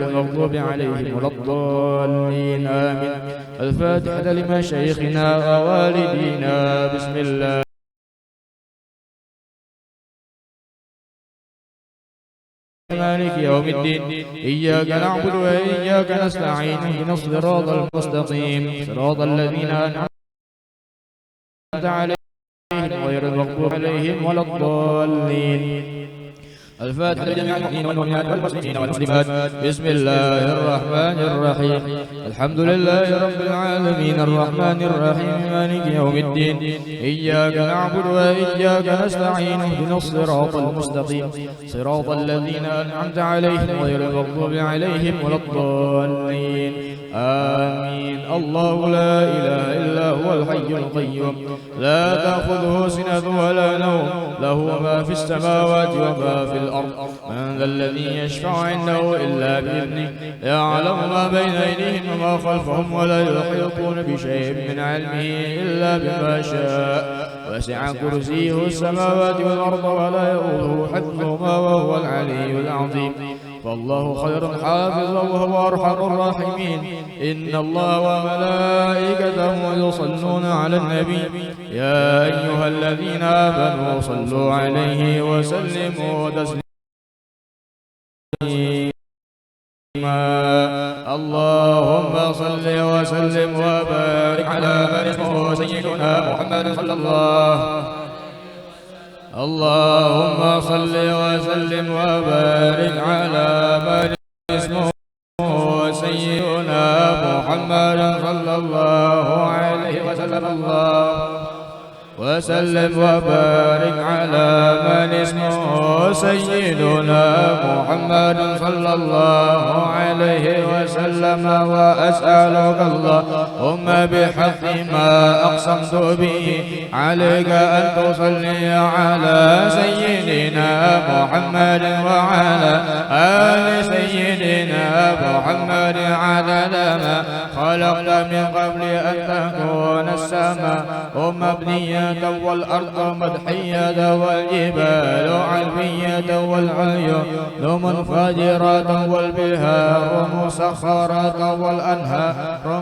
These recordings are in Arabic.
المغضوب عليهم ولا الضالين آمين. الفاتحة لمشايخنا ووالدينا. بسم الله مالك يوم الدين. إياك نعبد وإياك نستعين. اهدنا الصراط المستقيم صراط الذين أنعمت عليهم غير المغضوب عليهم ولا الضالين. الفاتحة لجميع المؤمنين والمؤمنات والمسلمين والمسلمات. بسم الله الرحمن الرحيم. الحمد لله رب العالمين الرحمن الرحيم مالك يوم الدين. إياك نعبد وإياك نستعين. اهدنا الصراط المستقيم صراط الذين أنعمت عليهم غير المغضوب عليهم ولا الضالين آمين. الله لا إله إلا هو الحي القيوم لا تأخذه سنة ولا نوم له ما في السماوات وما في الأرض. من ذا الذي يشفع عنده إلا بإذنه يعلم ما بين أيديهم وما خلفهم ولا يحيطون بشيء من علمه إلا بما شاء. وسع كرسيه السماوات والأرض ولا يؤوده حفظهما وهو العلي العظيم. فالله خير حافظا وهو أرحم الراحمين. إن الله وملائكته يصلون على النبي يا أيها الذين آمنوا صلوا عليه وسلموا تسليما. اللهم صل وسلم وبارك على من اسمه سيدنا محمد صلى الله. اللهم صل وسلم وبارك على من اسمه سيدنا محمد صلى الله عليه وسلم. الله وسلم وبارك على من اسمه سيدنا محمد صلى الله عليه وسلم. وأسألك اللهم بحق ما أقسمت به عليك أن تصلي على سيدنا محمد وعلى آل سيدنا محمد عدد ما خلقت من قبل أن تكون السماء مبنية والأرض مدحية والجبال علوية والعيون منفجرة والبحار مسخرة والأنهار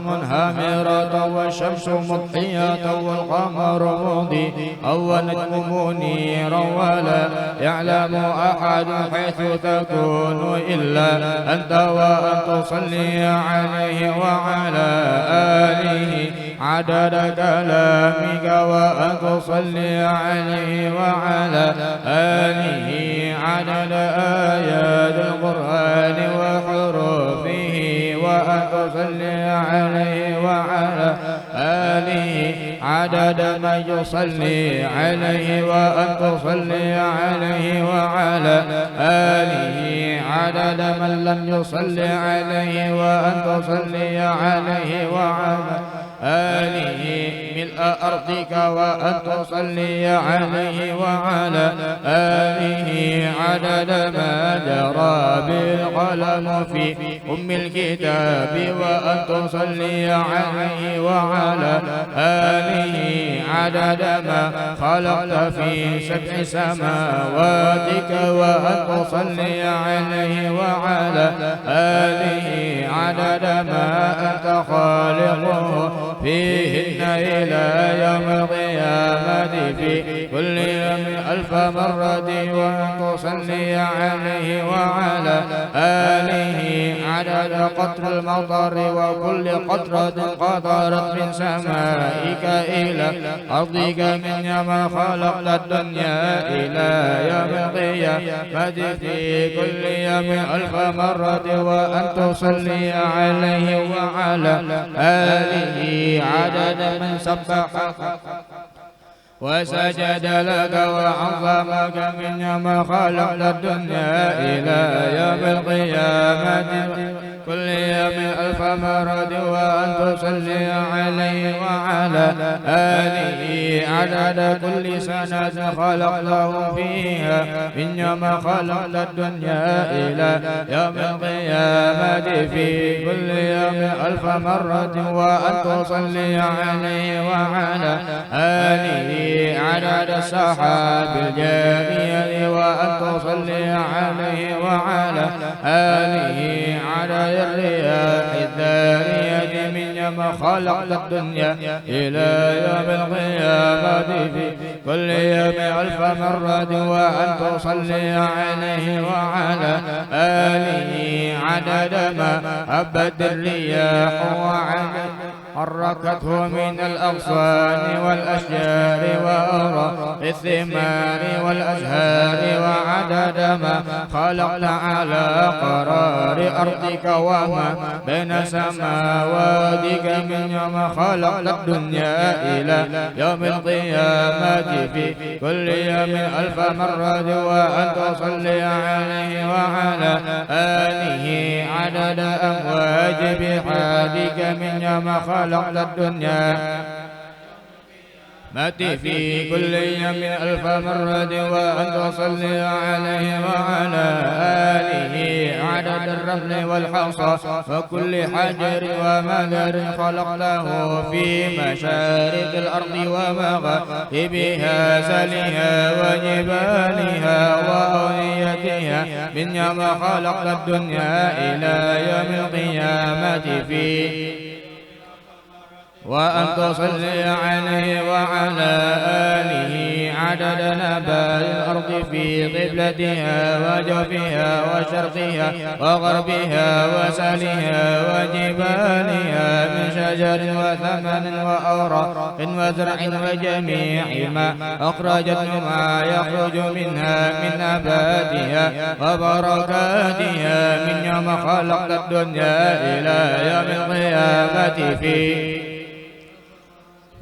منهمرة والشمس مضحية والقمر مضيء والنجم منيرا ولا يعلم أحد حيث تكون إلا أنت وأن تصلي عليه وعلى آله عدد كلامك وأن تصلي عليه وعلى آله عدد آيات القرآن وحروفه وأن تصلي عليه وعلى آله عدد من يصلي عليه وأن تصلي عليه وعلى آله عدد من لم يصلي عليه وأن تصلي عليه وعلى آله ملء أرضك وأن تصلي عليه وعلى آله عدد ما جرى بالقلم في أم الكتاب وأن تصلي عليه وعلى آله عدد ما خلقت في سبع سماواتك وأن تصلي عليه وعلى آله عدد ما أنت خالقه فيهن إلى يوم القيامة في كل يوم 1000 مرة وأن تصلي عليه وعلى آله عدد قطر المطر وكل قطرة قطرت من سمائك إلى أرضك من يوم خلقت الدنيا إلى يوم القيامة في كل يوم 1000 مرة وأن تصلي عليه وعلى آله عدد من سبحك وسجد لك وعظمك من يوم خلقت الدنيا إلى يوم القيامة كل يوم 1000 مرة وأن تصلي عليه وعلى آله عدد كل سنة خلقته فيها من يوم خلقت الدنيا إلى يوم القيامة في كل يوم 1000 مرة وأن تصلي عليه وعلى آله عدد السحاب الجارية وأن تصلي عليه وعلى آله عدد الرياح الدارية من يوم خلقت الدنيا إلى يوم القيامة في كل يوم ألف مرة وأن تصلي عليه وعلى آله عدد ما هبت الرياح وعدد حركته من الأغصان والأشجار وأوراق الثمار والأزهار وعدد ما خلقت على قرار أرضك وما بين سماواتك من يوم خلقت الدنيا إلى يوم القيامة في كل يوم ألف مرة وأن تصلي عليه وعلى آله عدد أمواج بحادك من يوم خلقت الدنيا ماتي في كل يوم ألف مرة وأن تصلي عليه وعلى آله عدد الرمل والحصى وكل حجر ومدر خلقته في مشارق الأرض ومغاربها سلها وجبالها وأوديتها من يوم خلقت الدنيا إلى يوم القيامة فيه وأن تصلي عليه وعلى آله عدد نبات الأرض في قبلتها وجوفها وشرقها وغربها وسلها وجبالها من شجر وثمن وأوراق وزرع وجميع ما أخرجت ما يخرج منها من نباتها وبركاتها من يوم خلقت الدنيا إلى يوم القيامة فيه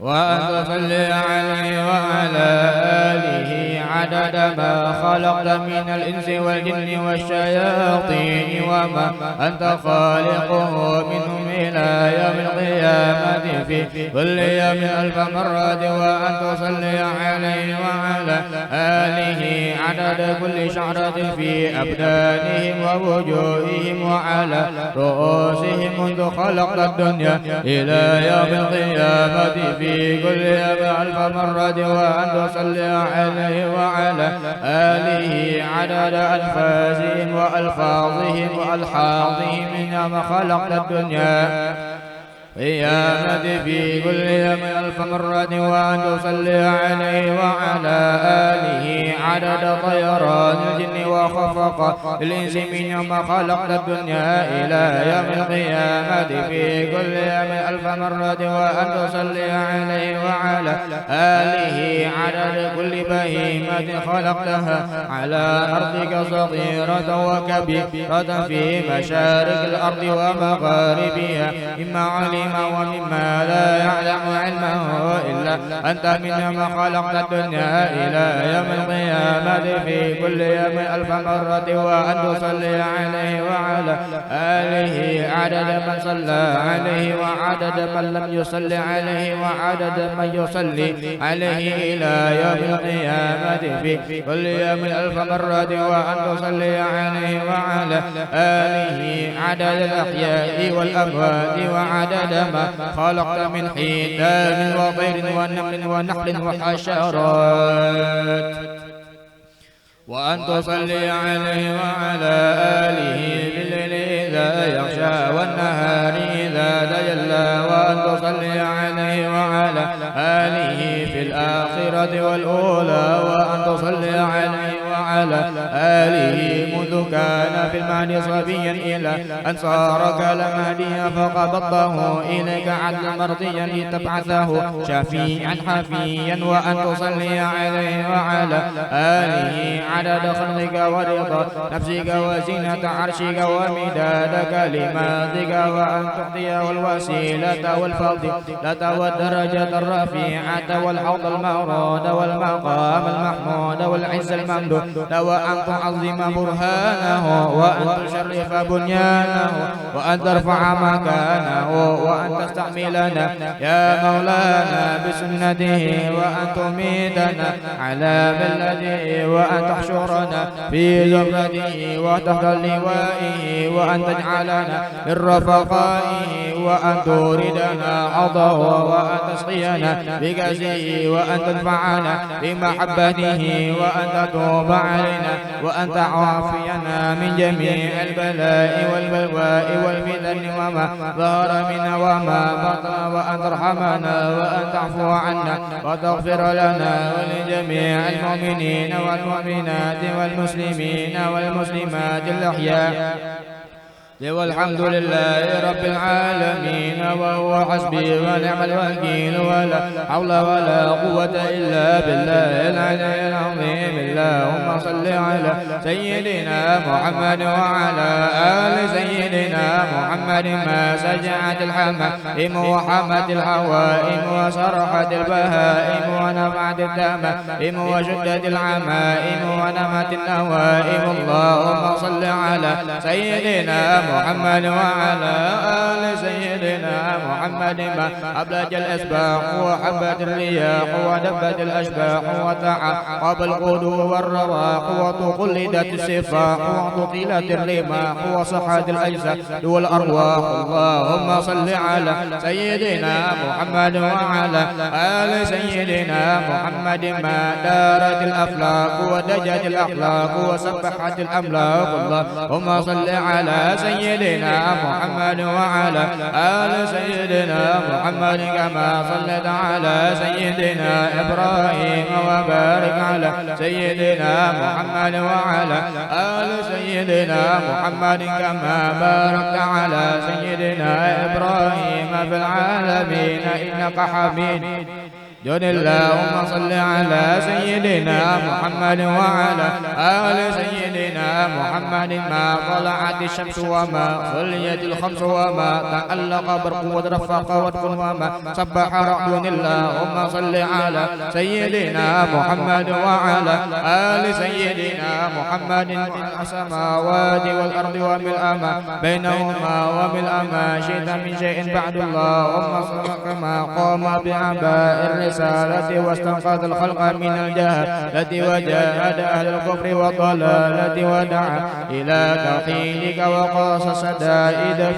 وأن تصلي عليه وعلى آله عدد ما خلقت من الإنس والجن والشياطين وما أنت خالقه منهم إلى يوم القيامة في كل يوم ألف مرة وأن تصلي عليه وعلى آله عدد كل شعرة في أبدانهم ووجوههم وعلى رؤوسهم منذ خلقت الدنيا إلى يوم القيامة في كل يوم ألف مرة وأن تصلي عليه وعلى آله عدد أنفاسهم وألفاظهم وألحاظهم من يوم خلقت الدنيا قيامة في كل يوم ألف مرة وأن تصلي عليه وعلى آله عدد طيران الجن وخفق الإنس من يوم خلقت الدنيا إلى يوم القيامة في كل يوم ألف مرة وأن تصلي عليه وعلى آله عدد كل بهيمة خلقتها على أرضك صغيرة وكبيرة في مشارق الأرض ومغاربها إما علم ومما لا يعلم علمه إلا أنت من يوم خلقت الدنيا إلى يوم القيامة في كل يوم ألف مرة وأن تصلي عليه وعلى آله عدد من صلى عليه وعدد من لم يصلي عليه وعدد من يصلي عليه إلى يوم القيامة في كل يوم ألف مرة وأن تصلي عليه وعلى آله عدد الأحياء والأموات وعدد ما خلقت من حيتان وطير ونمل ونحل وحشرات وأن تصلي عليه وعلى آله بالليل إذا يغشى والنهار إذا تجلى وأن تصلي عليه وعلى آله في الآخرة والأولى وأن تصلي عليه وعلى آله منذ كان في المهد صبيا إلى أن صار كالمهدي فقبضته إليك عدلا مرضيا لتبعثه شفيعا حفيا وأن تصلي عليه وعلى آله عدد خلقك ورضا نفسك وزينة عرشك ومداد كلماتك وأن تعطيه الوسيلة والفضيلة والدرجة الرفيعة والحوض المورود والمقام المحمود والعز الممدود وأن تعظم برهانه وأن تشرف بنيانه وأن ترفع مكانه وأن تستعملنا يا مولانا بسنته وأن تميتنا على ملته وأن تحشرنا في زمرته وتحت لوائه وأن تجعلنا من رفقائه وأن توردنا عضه وأن تسقينا بكأسه وأن تدفعنا بمحبته وأن تتوب علينا وأن تعافينا من جميع البلاء والبلواء والفتن وما ظهر منا وما بطن وأن ترحمنا وأن تعفو عنا وتغفر لنا ولجميع المؤمنين والمؤمنات والمسلمين والمسلمات الأحياء والحمد لله رب العالمين وهو حسبي ونعم الوكيل ولا حول ولا قوة إلا بالله العلي العظيم اللهم صل على سيدنا محمد وعلى آل سيدنا محمد ما سجعت الحمائم وحمت الحوائم وسرحت البهائم ونفعت التمائم وشدت العمائم ونمت النوائم اللهم صل على سيدنا محمد وعلى آل سيدنا محمد ما أبلج الأسباح وحبت الرياح ودبت الأشباح وتعقب الغدو والرواح وتقلدت السفاح وتطيلت الرماح وصحت الأجساد والأرواح اللهم صل على سيدنا محمد وعلى آل سيدنا محمد ما دارت الأفلاك ودجت الأخلاق وسبحت الأملاك اللهم صل على سيدنا محمد وعلى آل سيدنا محمد كما صليت على سيدنا إبراهيم وبارك على سيدنا محمد وعلى آل سيدنا محمد كما باركت على سيدنا إبراهيم في العالمين إنك حميد جل اللهم صل على سيدنا محمد وعلى آل سيدنا محمد ما طلعت الشمس وما صليت الخمس وما تألق برق ورفق وتكن وما سبح رعد اللهم صل على سيدنا محمد وعلى آل سيدنا محمد من السماوات والأرض وملء ما بينهما وملء ما شئت من شيء بعد اللهم صل كما قام بعباء الرسالة واستنقذ الخلق من الجهالة وجاهد أهل الكفر والضلالة ودعا إلى توحيدك وقاص سدائد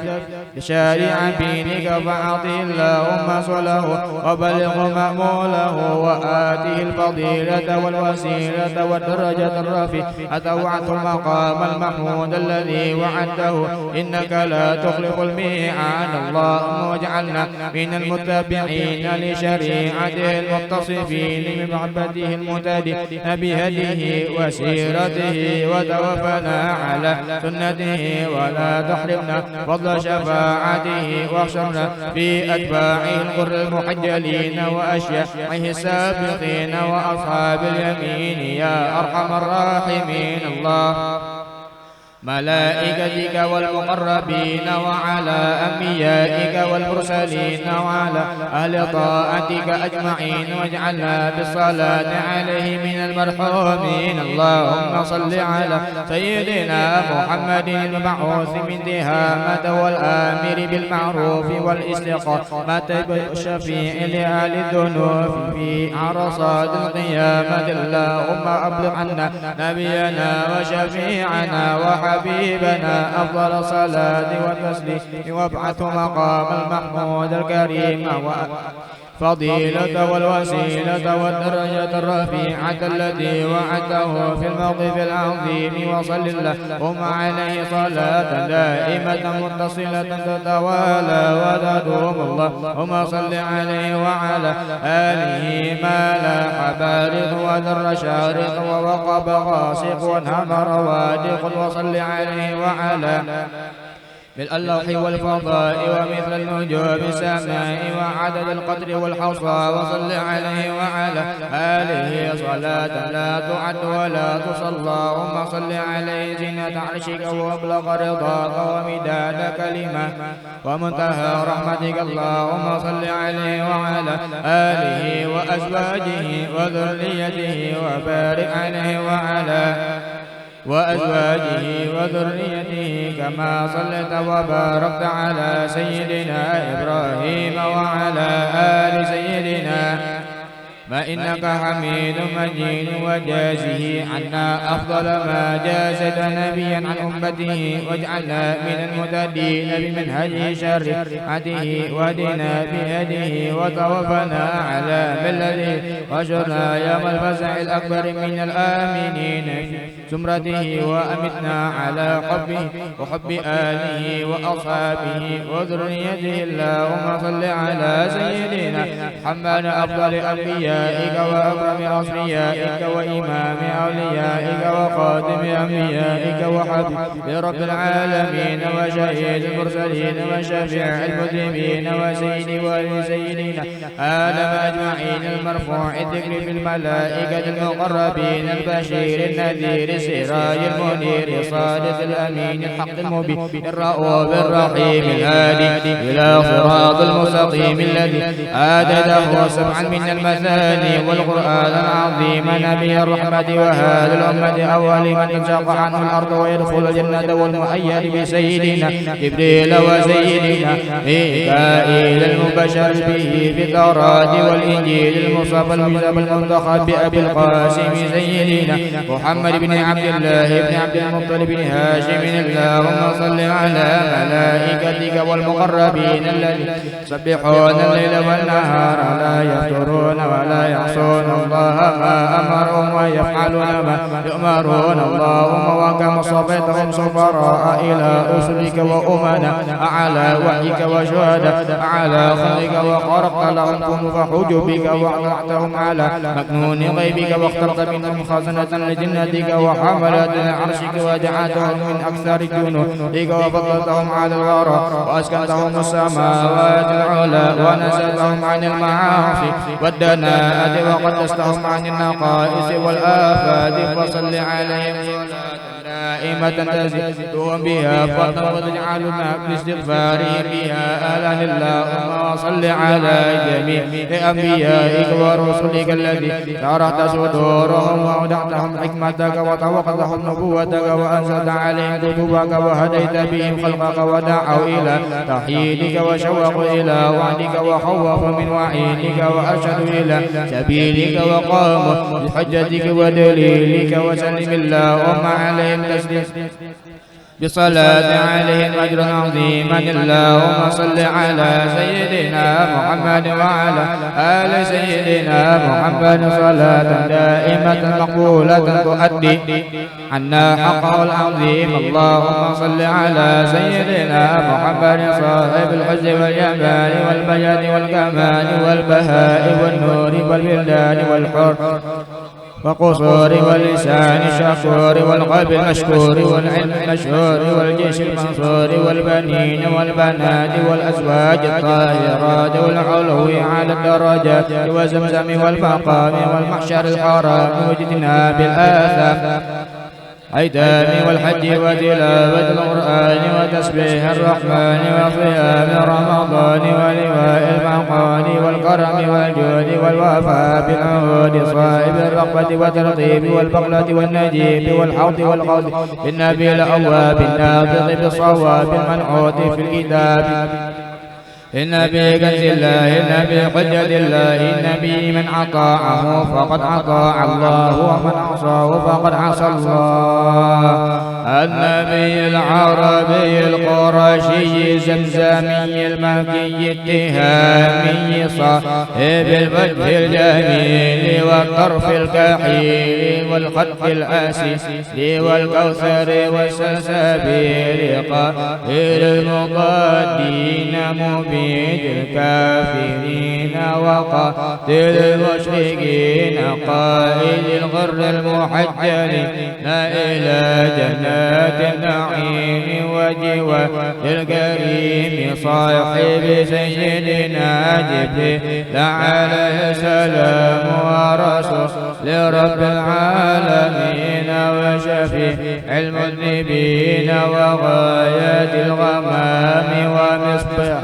لشارع دينك فأعطه اللهم صله وبلغ مأموله وآته الفضيلة والوسيلة والدرجة الرفيعة وعد المقام المحمود الذي وعده إنك لا تخلف الميعاد اللهم واجعلنا من المتبعين لشريعته المتصفين بمحبته المهتدين بهديه وسيرته وتوفنا على سنته ولا تحرمنا فضل شفاعته واحشرنا في أتباعه الغر المحجلين وأشياعه السابقين وأصحاب اليمين يا أرحم الراحمين الله ملائكتك والمقربين وعلى أنبيائك والمرسلين وعلى أهل طاعتك أجمعين واجعلنا بالصلاة عليه من المرحومين اللهم صل على سيدنا محمد المبعوث من تهامة والآمر بالمعروف والاستقامة بالشفيع لأهل الذنوب في عرصات القيامة اللهم أبلغ عنا نبينا وشفيعنا حبيبنا أفضل صلاة وتسليم وابعث مقام المحمود الكريم فضيلة والوسيلة والدرجة الرفيعة التي وعدته في الموقف العظيم وصل اللهم عليه صلاة دائمة متصلة تتوالى وتدوم اللهم صل عليه وعلى آله ما لاح بارق ودر شارق ووقب غاسق وانهمر وادق وصل عليه وعلى بالألوح والفضاء ومثل النجوم السماء وعدد القدر والحصى وصل عليه وعلى آله صلاة لا تعد ولا تصلى اللهم صل عليه زينة عرشك ومبلغ رضاك ومداد كلمة ومنتهى رحمتك اللهم صل عليه وعلى آله وأزواجه وذريته وبارك عليه وعلى وأزواجه وذريته كما صليت وباركت على سيدنا إبراهيم وعلى آل سيدنا فإنك حميد مجيد وجازه عنا أفضل ما جازت نبيا عن أمته واجعلنا من المهتدين بمنهج شريعته وهدنا بيده وتوفنا على ملته واشرنا يوم الفزع الأكبر من الآمنين في زمرته وأمتنا على حبه وحب آله وأصحابه وذريته. اللهم صل على سيدنا محمد أفضل أنبيائك وأكرم أصفيائك وإمام أوليائك وخاتم أنبيائك وحبيب رب العالمين وشهيد المرسلين وشفيع المذنبين وسيد ولسيدنا آدم أجمعين المرفوع الذكر في الملائكة المقربين البشير النذير السراج المنير الصادق الأمين الحق المبين الرؤوف الرحيم الهادي إلى صراط المستقيم الذي آتته سبعا من المثاني والقرآن العظيم نبي الرحمة وهذا الأمة أول من تنشق عنه الأرض ويدخل الجنة والمؤيد بسيدنا جبريل وسيدنا ميكائيل المبشر به في التوراة والإنجيل المصطفى المجتبى المنتخب بأبي القاسم سيدنا محمد بن عبد الله بن عبد المطلب بن هاشم. اللهم صل على ملائكتك والمقربين الذين يسبحون الليل والنهار لا يفترون ولا يعصون الله ما أمرهم ويفعلون ما يؤمرون. اللهم وكما صفيتهم سفراء إلى رسلك وأمنا على وحيك وشهداء على خلقك وخرقت لهم كن فحجبك وأطلعتهم على مكنون غيبك واخترت منهم خزنة لجنتك وحملت عرشك وجعلتهم من أكثر جنودك وفضلتهم على الورى وأسكنتهم السماوات العلى ونزلتهم عن المعاصي والدناءة وقدستهم عن النقائص والآفات. فصل عليهم صلاة دائمة تزيدهم بها فضلا وتجعلنا باستغفارهم بها آله. اللهم صل على جميع أنبيائك ورسلك الذي شرحت صدورهم وأودعتهم حكمتك وتوقتهم نبوتك وأنزلت عليهم كتبك وهديت بهم خلقك ودعوا إلى توحيدك وشوقوا إلى وعدك وخوفوا من وعيدك وأرشدوا إلى سبيلك وقاموا بحجتك ودليلك. وسلم اللهم عليهم تسليما بصلاة عليهم أجرا عظيما. اللهم صل على سيدنا محمد وعلى آل سيدنا محمد صلاة دائمة مقبولة تؤدي عنا حقه العظيم. اللهم صل على سيدنا محمد صاحب الحسن والجمال والبيان والكمال والبهاء والنور والبلدان والحر وقصور واللسان الشكور والقلب المشكور والعلم المشهور والجيش المنصور والبنين والبنات والأزواج الطاهرات والعلو على الدرجات وزمزم والمقام والمحشر الحرام واجتناب الآثام أيتام والحج وتلاوة القرآن وتسبيح الرحمن وصيام رمضان ولواء المعقان والكرم والجود والوفاء بالعهود صائب الرغبة والترغيب والبغلة والنجيب والحوض والقول بالنبي الأواب الناطق بالصواب المنعوت في الكتاب النبي كنز الله النبي حجة الله النبي من أطاعه فقد أطاع الله ومن عصاه فقد عصى الله. النبي العربي القرشي زمزمي المكي التهامي صاحب الوجه الجميل والطرف الكحيل والخط الأسيل والكوثر والسلسبيل قائل المضادين مبين الكافرين وقاتل المشركين قائد الغر المحجلين إلى جنات النعيم وجوار الكريم صاحب سيدنا جبريل عليه السلام ورسول لرب العالمين وشفيع المذنبين وغاية الغمام ومصباح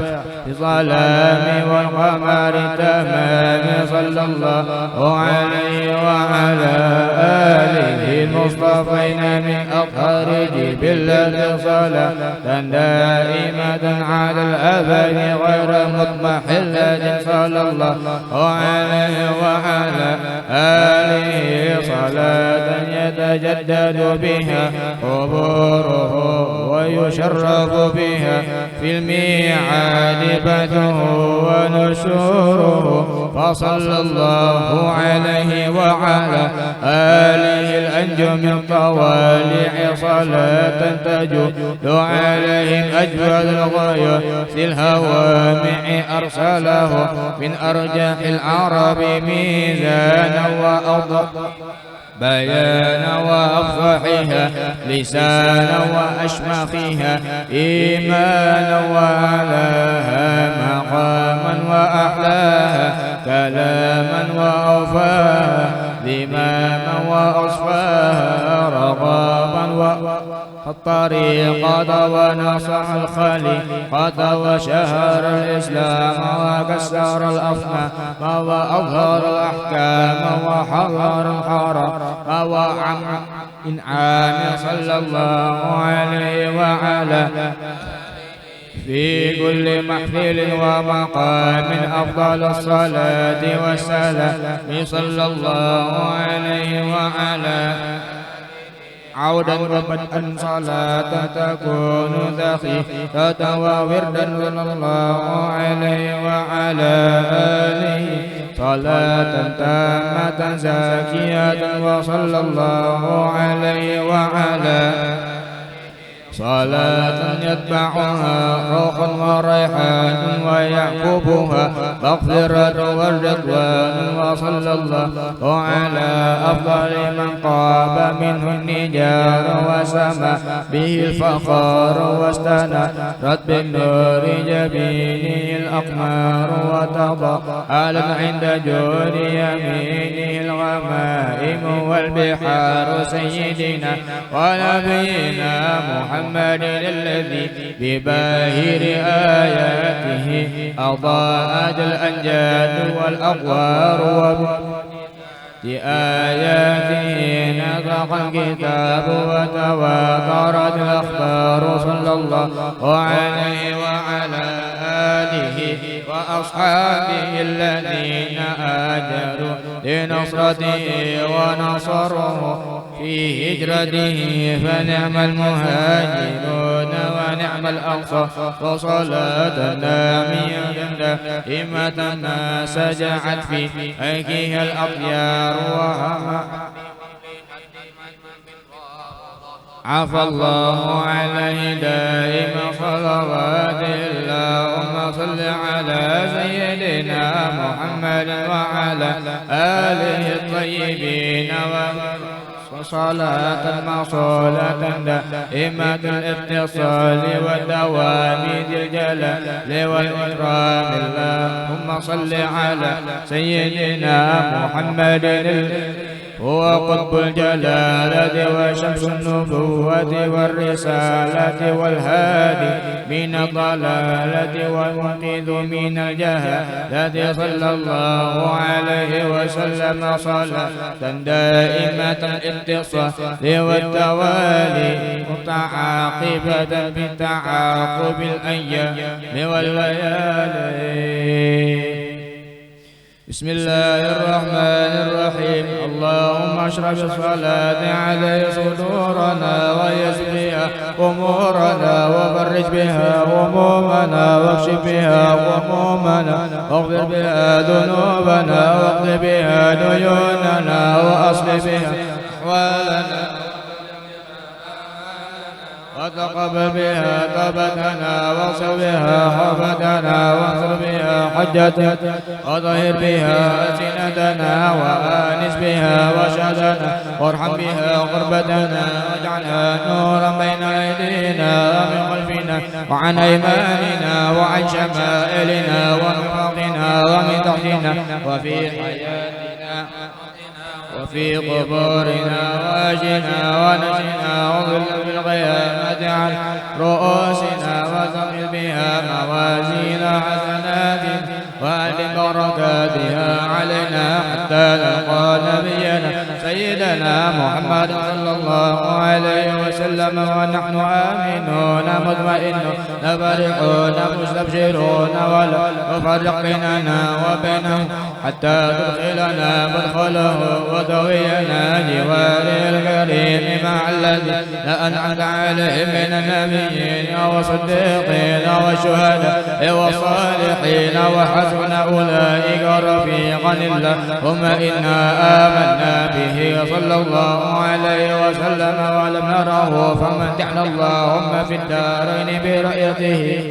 بظلام والقمر تمام صلى الله عليه وعلى آله المصطفين من أطهر جبلة صلاة دائمة على الأبد غير مضمحلة صلى الله عليه وعلى آله صلاة يتجدد بها قبوره ويشرف بها في الميعاد بعثه ونشوره فصلى الله عليه وعلى آله الأنجم الطوالع صلاة تجود عليهم أجود الغيوث الهوامع أرسله من أرجح العرب ميزانا وأوضح بيانا وأفصحها لسانا وأشمخها إيمانا وأعلاها مقاما وأحلاها كلاما وأوفاها ذماما وأصفاها رغابا الطريقة ونصح الخليقة وشهر الإسلام وكسر الأصنام وأظهر الأحكام وحرر الحرام وعم إنعام صلى الله عليه وعلى في كل محفل ومقام أفضل الصلاة والسلام صلى الله عليه وعلى عودا وبدءا صلاة تكون ذخيرة ووردا صلى الله عليه وعلى آله صلاة تامة زاكية وصلى الله عليه وعلى صلاة يتبعها روح وريحان ويعقبها مغفرة والرضوان وصلى الله على أفضل من قاب منه النجار وسمى به الفخار واستنارت بالنور جبينه الأقمار وتضاءلت عند جود يمينه الغمائم والبحار سيدنا ونبينا محمد الذي بباهر آياته أضاءت الأنجاد والأقوار بآياته نطق الكتاب وتواترت الأخبار صلى الله عليه وعلى آله وأصحابه الذين آجروا لنصرته ونصروه في هجرته فنعم المهاجرون ونعم الأنصار وصلاة دامية دائمة ما سجعت في أيكيها الأطيار وهما عفى الله عليه دائم صلوات اللهم صل على سيدنا محمد وعلى آله الطيبين وصلاة موصولة دائمة الاتصال والدوام ذي الجلال والإكرام اللهم صل على سيدنا محمد هو قطب الجلالة وشمس النبوة والرسالة والهادي من الضلالة والمنقذ من الجهالة صلى الله عليه وسلم صلاة دائمة الاتصال والتوالي متعاقبة بتعاقب الأيام والليالي. بسم الله الرحمن الرحيم. اللهم اشرح بالصلاة عليه صدورنا ويسر بها أمورنا وفرج بها همومنا واكشف بها غمومنا واغفر بها ذنوبنا واقض بها ديوننا وأصلح بها أحوالنا وتقبل بها توبتنا واغفر بها حوفتنا وانصر بها حجتنا وطهر بها ألسنتنا وآنس بها وشهدنا وارحم بها غربتنا واجعلها نورا بين أيدينا ومن خلفنا وعن أيماننا وعن شمائلنا ومن فوقنا ومن تحتنا وفي حياتنا وفي قبورنا واجنا ونجنا وظل بالقيامة عن رؤوسنا وثقل بها موازين حسنة وهادها علينا حتى نلقى نبينا سيدنا محمد صلى الله عليه وسلم ونحن آمنون مطمئنون فرحون مستبشرون ولا نفرق بيننا وبينه حتى تدخلنا مدخله وتوينا جواره الكريم مع الذين أنعمت عليهم من النبيين والصديقين والشهداء والصالحين وحسن أولئك رفيقا اللهم إنا آمنا به صلى الله عليه وسلم ولم نره فمتعنا اللهم في الدارين برؤيته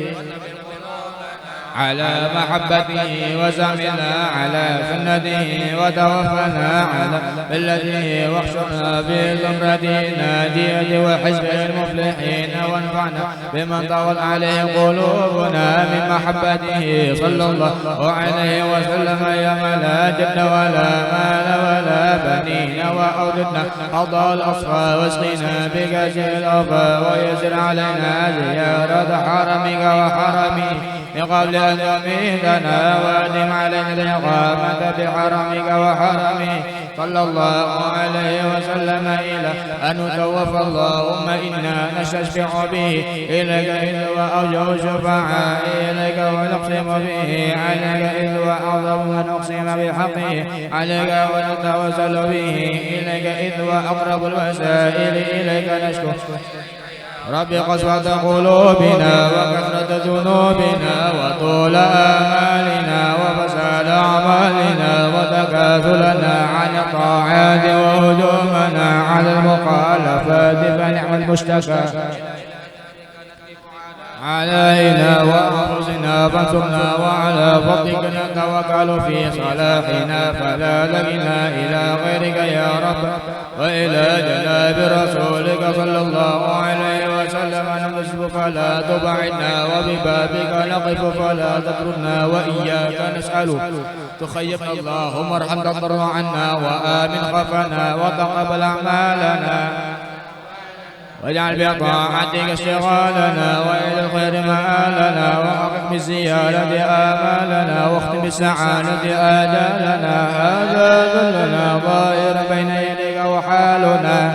على محبته وسمنا على سنته وتوفنا على ملته واحشرنا في زمرة ناجية وحزب المفلحين وانفعنا بمن طغت عليه قلوبنا من محبته صلى الله عليه وسلم يا من لا جد ولا مال ولا بنين وأوجدنا حظ الأصفى واسقنا بكأس الأوفى ويسر علينا زيارة حرمك وحرمه من قبل أن يميتنا وأدم علينا الإقامة بحرمك وحرمه صلى الله عليه وسلم إلى أن نتوفى اللهم إنا نستشفع به إليك إذ وأرجو الشفعاء إليك ونقسم به عليك إذ وأعظم ونقسم بحقه عليك ونتوسل به إليك إذ وأقرب الوسائل إليك نشكو رب قسوة قلوبنا وكثرة ذنوبنا وطول آمالنا وفساد أعمالنا وتكاثلنا عن الطاعات وهجومنا على المخالفات فنعم المشتكى علينا وأنفسنا فانصرنا وعلى فضلك نتوكل في صلاحنا فلا لجنا إلى غيرك يا رب وإلى جناب رسولك صلى الله عليه وسلم نمسك فلا تبعدنا وببابك نقف فلا تطردنا وإياك نسأل تخيبنا اللهم ارحم تضر عنا وآمن خفنا وتقبل أعمالنا واجعل بطاعتك اشتغالنا وإلى الخير مآلنا وحقق بالزيادة آمالنا واختم بالسعادة آجالنا هذا ذلنا ظاهر بين يديك وحالنا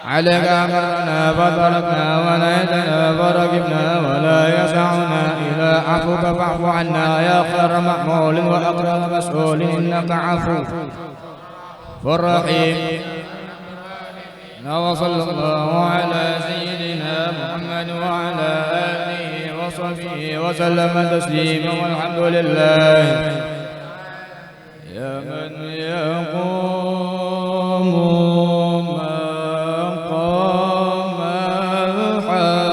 عليك أمرنا فضربنا ونيتنا فرقبنا ولا يسعنا إلى عفوك فاعف عنا يا خير محمول وأكرم مسؤول إنك عفو والرحيم. وصلى الله على سيدنا محمد وعلى آله وصحبه وسلم تسليما والحمد لله. يا من يقوم مقام الحمد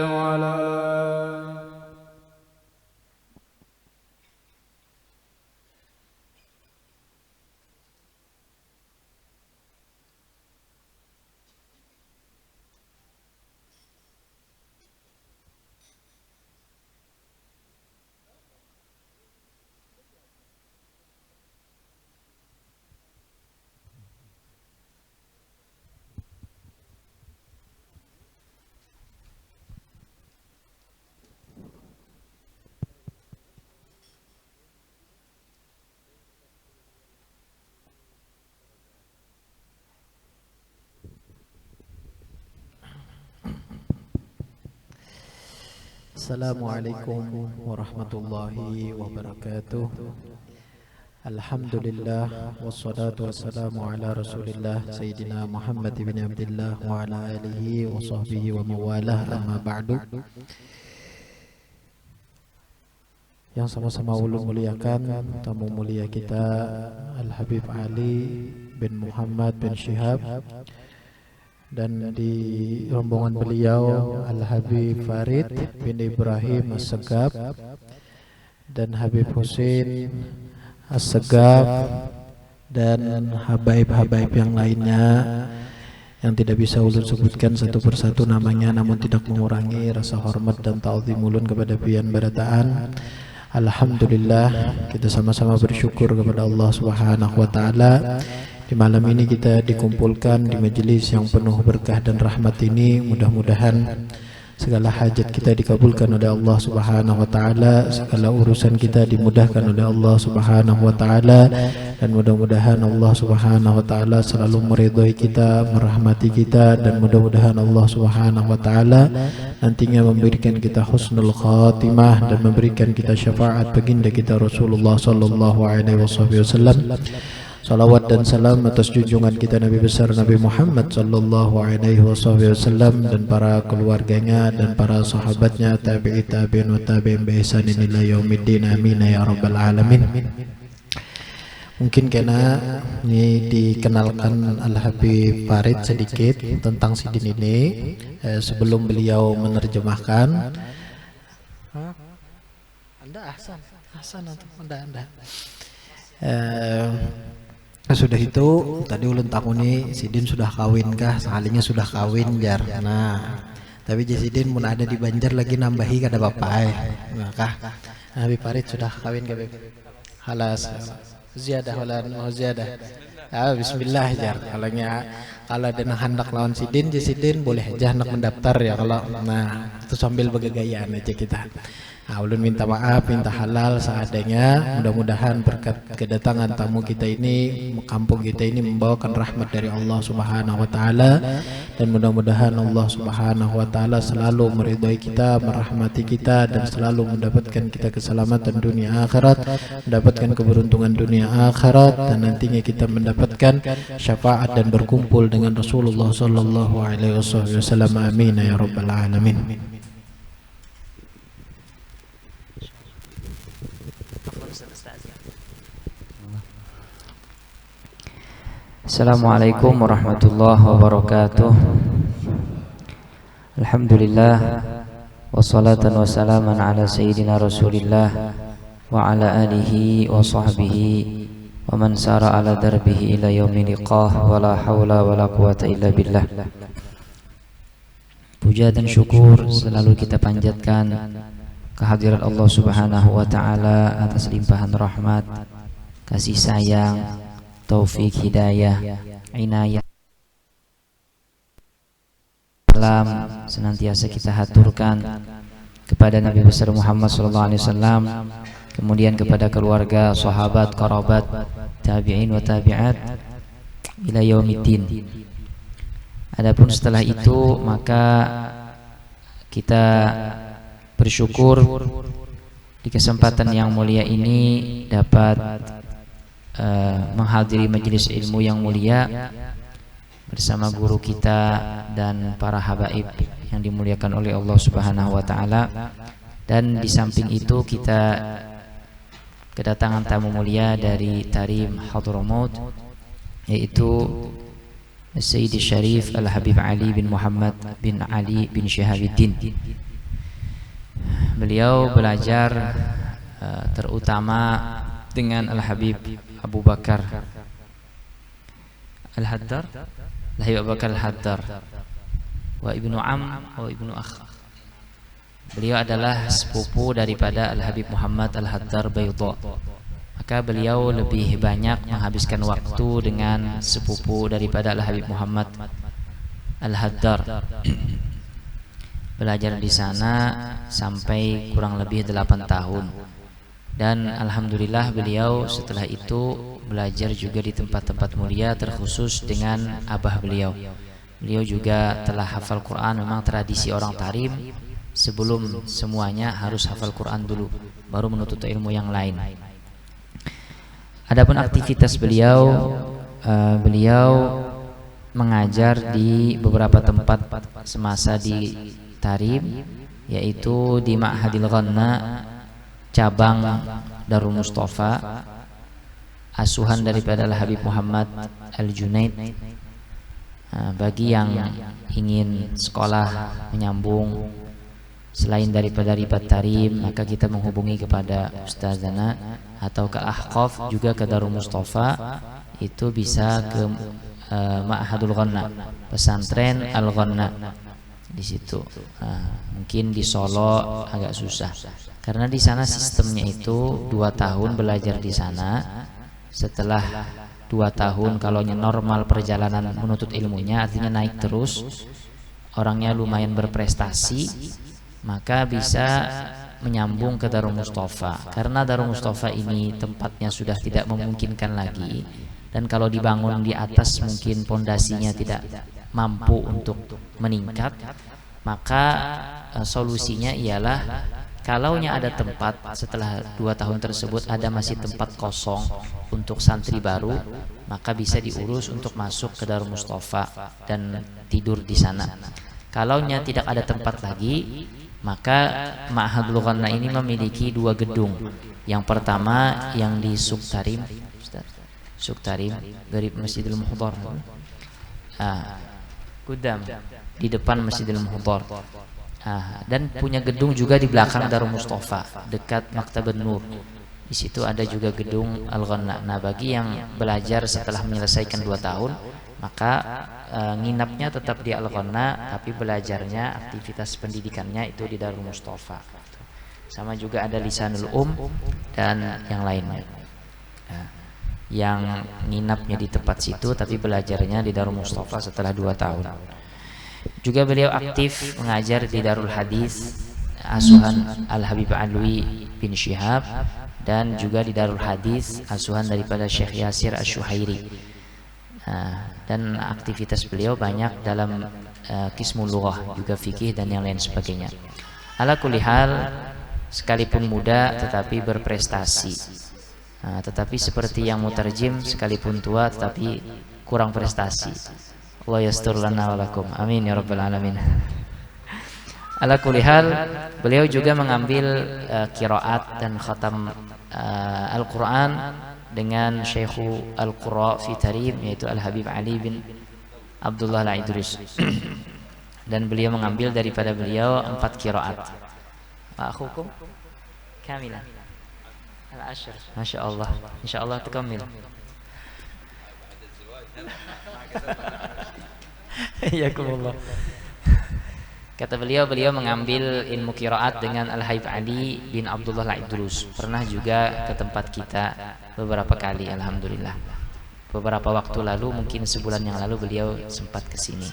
وعلى Assalamualaikum warahmatullahi wabarakatuh. Alhamdulillah wassalatu wassalamu ala Rasulillah Sayyidina Muhammad bin Abdullah wa ala alihi wa sahbihi wa mawalah, amma ba'du. Yang sama-sama ulun muliakan tamu mulia kita Al-Habib Ali bin Muhammad bin Syihab, dan di rombongan beliau Al-Habib Farid bin Ibrahim As-Segaf dan Habib Husin As-Segaf dan habaib-habaib yang lainnya yang tidak bisa ulun sebutkan satu persatu namanya, namun tidak mengurangi rasa hormat dan ta'zim ulun kepada pian barataan. Alhamdulillah, kita sama-sama bersyukur kepada Allah Subhanahu wa taala. Di malam ini kita dikumpulkan di majelis yang penuh berkah dan rahmat ini. Mudah-mudahan segala hajat kita dikabulkan oleh Allah Subhanahu wa taala, segala urusan kita dimudahkan oleh Allah Subhanahu wa taala, dan mudah-mudahan Allah Subhanahu wa taala selalu meridhai kita, merahmati kita, dan mudah-mudahan Allah Subhanahu wa taala nantinya memberikan kita husnul khatimah dan memberikan kita syafaat baginda kita Rasulullah sallallahu alaihi wasallam. Salawat dan salam atas junjungan kita Nabi besar Nabi Muhammad sallallahu alaihi wasallam dan para keluarganya dan para sahabatnya, tabi'i tabi'in wa tabi'in bi ihsanin ila yaumiddin, amin ya rabbal alamin. Mungkin kena ini dikenalkan Al-Habib Farid sedikit tentang sidin ini sebelum beliau menerjemahkan. Anda Hasan atau Anda sudah itu tadi ulun takuni sidin sudah kawin kah, sekalinya sudah kawin jar. Nah, tapi Sidin mun ada di Banjar lagi nambahi kada bapak kah. Habib Farid sudah kawin ke Beb? Halas ziyadah wala ziyadah. Bismillah jar. Kalau ada nak hendak lawan Sidin, Sidin boleh aja nak mendaftar ya kalau. Nah, itu sambil bergegayaan aja kita. Ulun minta maaf, minta halal seadanya. Mudah-mudahan berkat kedatangan tamu kita ini, kampung kita ini membawakan rahmat dari Allah Subhanahu wa taala, dan mudah-mudahan Allah Subhanahu wa taala selalu meridhai kita, merahmati kita, dan selalu mendapatkan kita keselamatan dunia akhirat, mendapatkan keberuntungan dunia akhirat, dan nantinya kita mendapatkan syafaat dan berkumpul dengan Rasulullah sallallahu alaihi wasallam. Amin ya rabbal alamin. Assalamualaikum warahmatullahi wabarakatuh. Alhamdulillah, wassalatan wassalaman ala sayyidina Rasulillah wa ala alihi wa sahbihi wa man sara ala darbihi ila yaumi liqah, wa la hawla wa la quwata illa billah. Puja dan syukur selalu kita panjatkan kehadirat Allah Subhanahu wa taala atas limpahan rahmat, kasih sayang, taufik, hidayah, inayah, salam senantiasa kita haturkan kepada Nabi besar Muhammad SAW, kemudian kepada keluarga, sahabat, kerabat, tabi'in wa tabi'at ila yaumiddin. Adapun setelah itu maka kita bersyukur di kesempatan yang mulia ini dapat menghadiri majelis ilmu yang mulia bersama guru kita dan para habaib yang dimuliakan oleh Allah Subhanahu wa taala. Dan di samping itu kita kedatangan tamu mulia dari Tarim Hadramaut, yaitu Sayyidi Syarif Al-Habib Ali bin Muhammad bin Ali bin Syihabuddin. Beliau belajar terutama dengan Al-Habib Abu Bakar Al-Haddar, Al-Habib Abu Bakar Al-Haddar wa ibnu wa ibnu akh. Beliau adalah sepupu daripada Al-Habib Muhammad Al-Haddar Baydha. Maka beliau lebih banyak menghabiskan waktu dengan sepupu daripada Al-Habib Muhammad Al-Haddar. Belajar di sana sampai kurang lebih 8 tahun. Dan alhamdulillah beliau setelah itu belajar juga di tempat-tempat mulia, terkhusus dengan abah beliau. Beliau juga telah hafal Quran. Memang tradisi orang Tarim sebelum semuanya harus hafal Quran dulu, baru menuntut ilmu yang lain. Adapun aktivitas beliau, beliau mengajar di beberapa tempat semasa di Tarim, yaitu di Ma'hadil Ghanna cabang Darul Mustafa, asuhan daripada Al-Habib Muhammad Al-Junaid. Bagi yang ingin sekolah menyambung selain daripada Ribat Tarim, maka kita menghubungi kepada Ustazana atau ke Ahqaf, juga ke Darul Mustafa. Itu bisa ke Ma'hadul Ghanna, pesantren Al-Ghanna di situ. Mungkin di Solo agak susah karena di sana sistemnya itu 2 tahun belajar di sana. Setelah 2 tahun, kalau normal perjalanan menuntut ilmunya, artinya naik terus, orangnya lumayan berprestasi, maka bisa menyambung ke Darul Mustafa. Karena Darul Mustafa ini tempatnya sudah tidak memungkinkan lagi, dan kalau dibangun di atas mungkin pondasinya tidak mampu untuk meningkat, maka solusinya ialah kalaunya ada tempat setelah 2 tahun tersebut ada masih tempat kosong untuk santri baru, maka bisa diurus untuk masuk ke Darul Mustafa dan tidur di sana. Kalaunya tidak ada tempat lagi, maka Ma'hadul Ghanna ini memiliki 2 gedung. Yang pertama yang di Suktarim, Suktarim dari Masjidil Muhdhar, Kudam, di depan Masjidil Muhdhar. Dan punya gedung juga di belakang Darul Mustafa dekat Maktabun Nur. Di situ ada juga gedung Al-Ghanna. Nah, bagi yang belajar setelah menyelesaikan 2 tahun, maka nginapnya tetap di Al-Ghanna, tapi belajarnya, aktivitas pendidikannya itu di Darul Mustafa. Sama juga ada Lisanul dan yang lainnya. Yang nginapnya di tempat situ, tapi belajarnya di Darul Mustafa setelah 2 tahun. Juga beliau aktif mengajar di Darul Hadis asuhan Al-Habib Alwi bin Syihab, dan juga di Darul Hadis asuhan daripada Syekh Yasir Asy-Syuhairi. Dan aktivitas beliau banyak dalam qismul lughah, juga fikih dan yang lain sebagainya. Ala kulli hal, sekalipun muda tetapi berprestasi. Tetapi seperti yang mutarjim, sekalipun tua tetapi kurang prestasi. Allah yastur lana wa lakum. Amin ya rabbal alamin. Ala kulli hal, beliau juga mengambil qiraat dan khatam Al-Quran dengan Syekhu Al-Qura fi Tarim, yaitu Al-Habib Ali bin Abdullah Al-Idris. Dan beliau mengambil daripada beliau 4 qiraat. Wa akhukum kamilan al-ashr. Masyaallah, insyaallah tukamil. Yakumullah. Kata beliau mengambil ilmu qiraat dengan Al-Habib Ali bin Abdullah Al-Idrus. Pernah juga ke tempat kita beberapa kali, alhamdulillah. Beberapa waktu lalu, mungkin sebulan yang lalu, beliau sempat ke sini.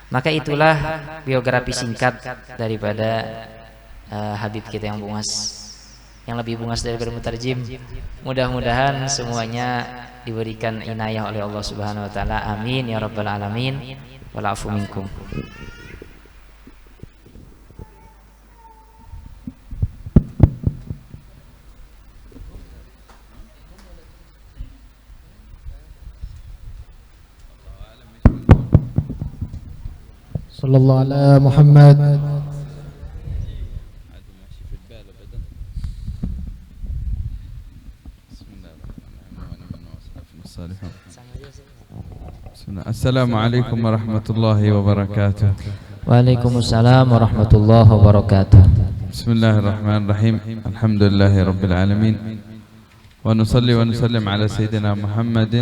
Maka itulah biografi singkat daripada Habib kita yang bungas, yang lebih bungas daripada mutarjim. Mudah-mudahan semuanya diberikan inayah oleh Allah Subhanahu wa taala. Amin ya rabbal alamin. Wal afu minkum. Sallallahu ala Muhammad. Assalamualaikum warahmatullahi wabarakatuh. Waalaikumsalam warahmatullahi wabarakatuh. بسم الله الرحمن الرحيم. الحمد لله رب العالمين، ونصلي ونسلم على سيدنا محمد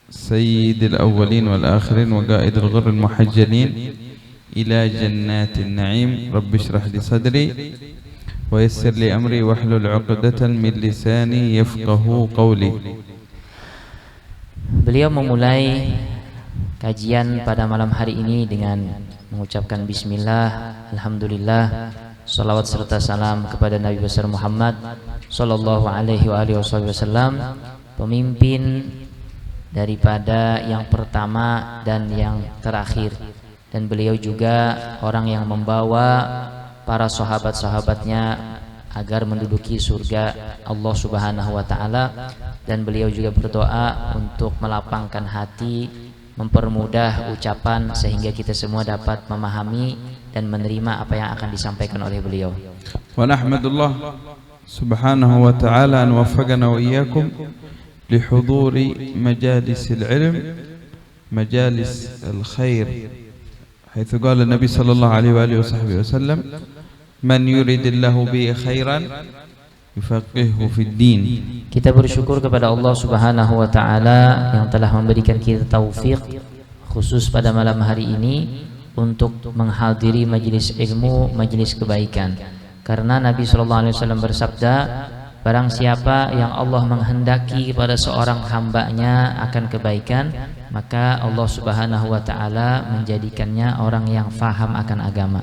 سيد الأولين والآخرين وقائد الغر المحجلين إلى جنات النعيم. رب اشرح لي صدري ويسر لي أمري واحلل عقدة من لساني يفقه قولي. Beliau memulai kajian pada malam hari ini dengan mengucapkan bismillah, alhamdulillah, salawat serta salam kepada Nabi besar Muhammad sallallahu alaihi wasallam, pemimpin daripada yang pertama dan yang terakhir, dan beliau juga orang yang membawa para sahabat-sahabatnya agar menduduki surga Allah Subhanahu wa taala, dan beliau juga berdoa untuk melapangkan hati, mempermudah ucapan sehingga kita semua dapat memahami dan menerima apa yang akan disampaikan oleh beliau. Wa nahmadullah subhanahu wa ta'ala an waffaqana wa iyyakum li huduri majalis al-ilm, majalis al-khair, haitsu qala Nabi sallallahu alaihi wa alihi wasallam, man yuridillahu bihi khairan yufaqihuhu fid din. Kita bersyukur kepada Allah Subhanahu wa taala yang telah memberikan kita taufik khusus pada malam hari ini untuk menghadiri majelis ilmu, majelis kebaikan. Karena Nabi sallallahu alaihi wasallam bersabda, barang siapa yang Allah menghendaki kepada seorang hambanya akan kebaikan, maka Allah Subhanahu wa taala menjadikannya orang yang faham akan agama.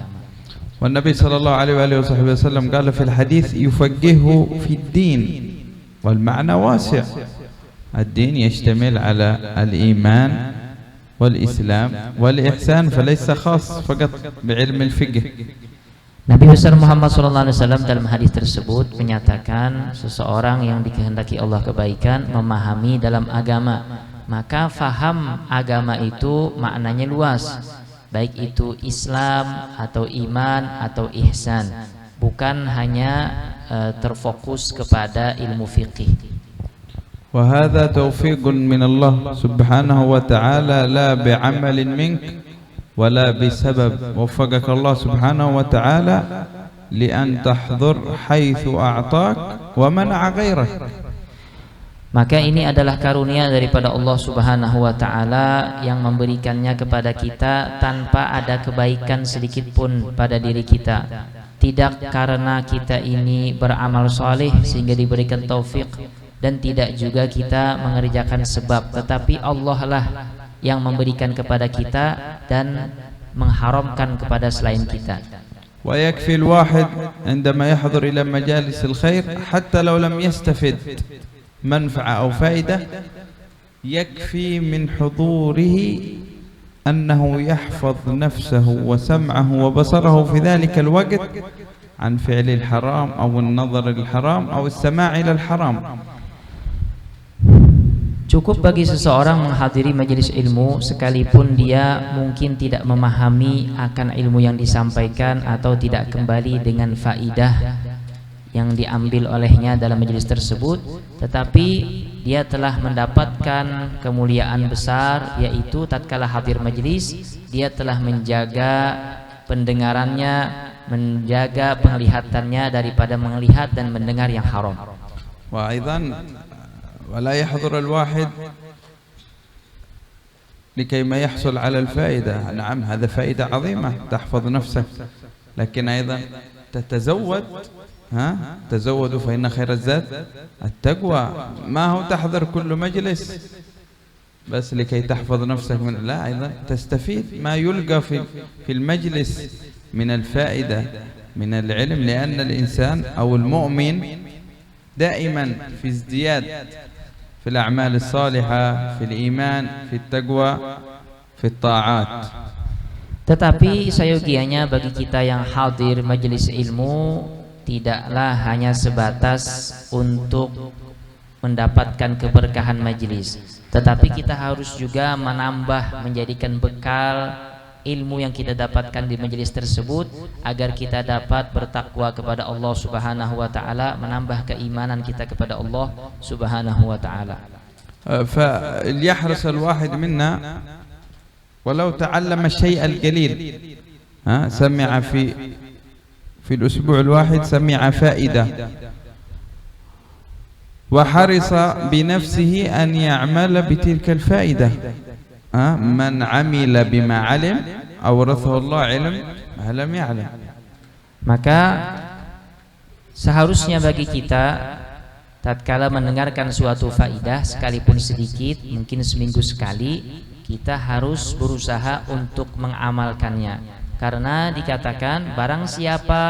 والنبي صلى الله عليه وآله وصحبه وسلم قال في الحديث يفقهه في الدين، والمعنى واسع. الدين يشتمل على الإيمان والإسلام والإحسان، فليس خاص فقط بعلم الفقه. Nabi besar Muhammad SAW dalam hadis tersebut menyatakan seseorang yang dikehendaki Allah kebaikan memahami dalam agama, maka faham agama itu maknanya luas, baik itu Islam atau iman atau ihsan, bukan hanya terfokus kepada ilmu fiqih. وهذا توفيق من الله سبحانه وتعالى لا بعمل منك ولا بسبب، وفقك الله سبحانه وتعالى لأن تحضر حيث أعطاك ومنع غيرك. Maka ini adalah karunia daripada Allah Subhanahu wa taala yang memberikannya kepada kita tanpa ada kebaikan sedikit pun pada diri kita. Tidak karena kita ini beramal soleh sehingga diberikan taufik, dan tidak juga kita mengerjakan sebab, tetapi Allah lah yang memberikan kepada kita dan mengharamkan kepada selain kita. ويكفي الواحد عندما يحضر إلى مجالس الخير حتى لو لم يستفد منفعة أو فائدة، يكفي من حضوره أنه يحفظ نفسه وسمعه وبصره في ذلك الوقت عن فعل الحرام أو النظر الحرام أو السماع إلى الحرام. Cukup bagi seseorang menghadiri majelis ilmu sekalipun dia mungkin tidak memahami akan ilmu yang disampaikan atau tidak kembali dengan faidah yang diambil olehnya dalam majelis tersebut, tetapi dia telah mendapatkan kemuliaan besar, yaitu tatkala hadir majelis dia telah menjaga pendengarannya, menjaga penglihatannya daripada melihat dan mendengar yang haram. Wa aidan ولا يحضر الواحد لكي ما يحصل على الفائدة. نعم هذا فائدة عظيمة تحفظ نفسك، لكن أيضا تتزود، تزودوا فإن خير الزاد التقوى. ما هو تحضر كل مجلس بس لكي تحفظ نفسك من، لا، أيضا تستفيد ما يلقى في المجلس من الفائدة من العلم، لأن الإنسان أو المؤمن دائما في ازدياد في الأعمال الصالحة، في الإيمان، في التقوى، في الطاعات. Tetapi sayogianya bagi kita yang hadir majelis ilmu tidaklah hanya sebatas untuk mendapatkan keberkahan majelis, tetapi kita harus juga menambah, menjadikan bekal ilmu yang kita dapatkan di majelis tersebut agar kita dapat bertakwa kepada Allah Subhanahu wa taala, menambah keimanan kita kepada Allah Subhanahu wa taala. فليحرص الواحد منا ولو تعلم الشيء القليل، سمع في الأسبوع الواحد سمع فائدة وحرص بنفسه أن يعمل بتلك الفائدة. من عمل بما علم أورثه الله علم ما لم يعلم. Maka seharusnya bagi kita tatkala mendengarkan suatu faidah sekalipun sedikit, mungkin seminggu sekali, kita harus berusaha untuk mengamalkannya. Karena dikatakan barang siapa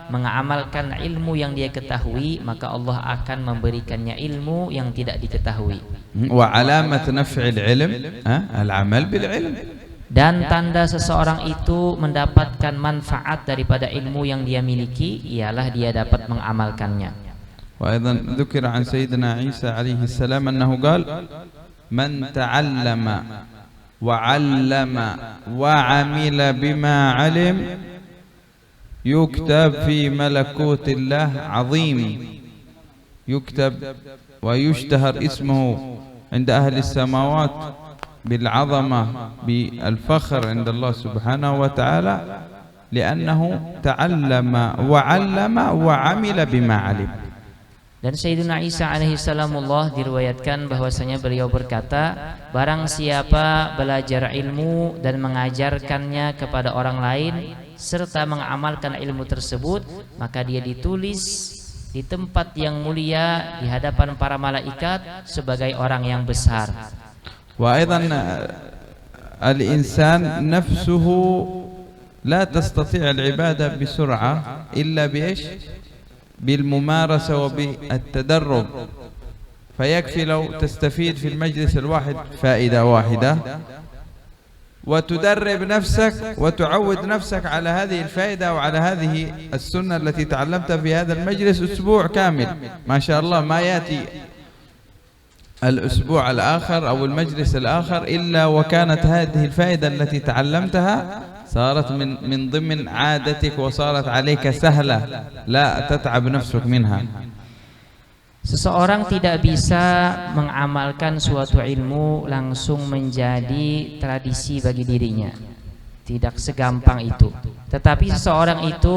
mengamalkan ilmu yang dia ketahui, maka Allah akan memberikannya ilmu yang tidak diketahui. Wa alamat naf'il ilm al-amal bil ilm. Dan tanda seseorang itu mendapatkan manfaat daripada ilmu yang dia miliki ialah dia dapat mengamalkannya. Wa aidan dzukira an sayyidina Isa alaihi salam annahu qala man ta'allama wa 'allama wa 'amila bima 'alim يكتب في ملكوت الله عظيم، يكتب ويشتهر اسمه عند أهل السماوات بالعظمة بالفخر عند الله سبحانه وتعالى لأنه تعلم وعلم وعمل بما علم. Dan Sayyidina Isa alaihi salamullah diriwayatkan bahwasanya beliau berkata, barang siapa belajar ilmu dan mengajarkannya kepada orang lain serta mengamalkan ilmu tersebut, maka dia ditulis di tempat yang mulia di hadapan para malaikat sebagai orang yang besar. Wa aidan al-insan nafsuhu la tastati' al-ibadah bisur'ah illa bi-ish بالممارسة وبالتدرب. فيكفي لو تستفيد في المجلس الواحد فائدة واحدة وتدرب نفسك وتعود نفسك على هذه الفائدة وعلى هذه السنة التي تعلمتها في هذا المجلس أسبوع كامل، ما شاء الله ما يأتي الأسبوع الآخر أو المجلس الآخر إلا وكانت هذه الفائدة التي تعلمتها صارت من ضمن عادتك وصارت عليك سهلة لا تتعب نفسك منها. Seseorang tidak bisa mengamalkan suatu ilmu langsung menjadi tradisi bagi dirinya. Tidak segampang itu. Tetapi seseorang itu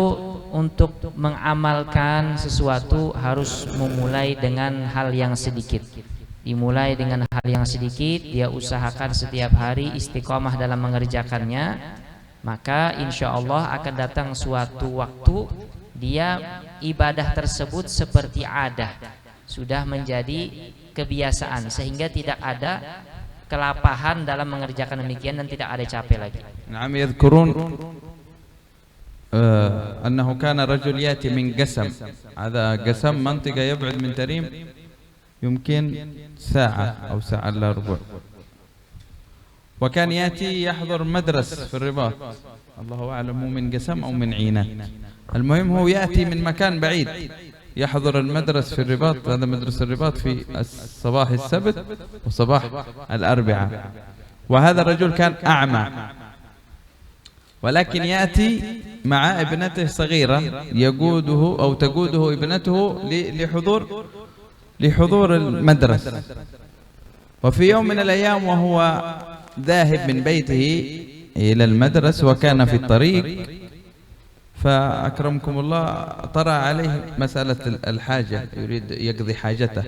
untuk mengamalkan sesuatu harus memulai dengan hal yang sedikit. Dimulai dengan hal yang sedikit, dia usahakan setiap hari istiqomah dalam mengerjakannya, maka insya Allah akan datang suatu waktu dia ibadah tersebut seperti adah, sudah menjadi kebiasaan sehingga tidak ada kelapahan dalam mengerjakan demikian dan tidak ada capek lagi. Naam, yadhkurun annahu kana rajul yati min Qasam. Hadha Qasam mantiqa yab'ad min Tarim يمكن ساعة أو ساعة إلا ربع، وكان يأتي يحضر مدرس في الرباط، الله أعلم من قسم أو من عينات، المهم هو يأتي من مكان بعيد يحضر المدرس في الرباط. هذا مدرس الرباط في صباح السبت وصباح الأربعاء. وهذا الرجل كان أعمى، ولكن يأتي مع ابنته صغيرة يقوده أو تقوده ابنته لحضور المدرسة. وفي يوم من الأيام وهو ذاهب من بيته إلى المدرسة وكان في الطريق، فأكرمكم الله طرأ عليه مسألة الحاجة، يريد يقضي حاجته.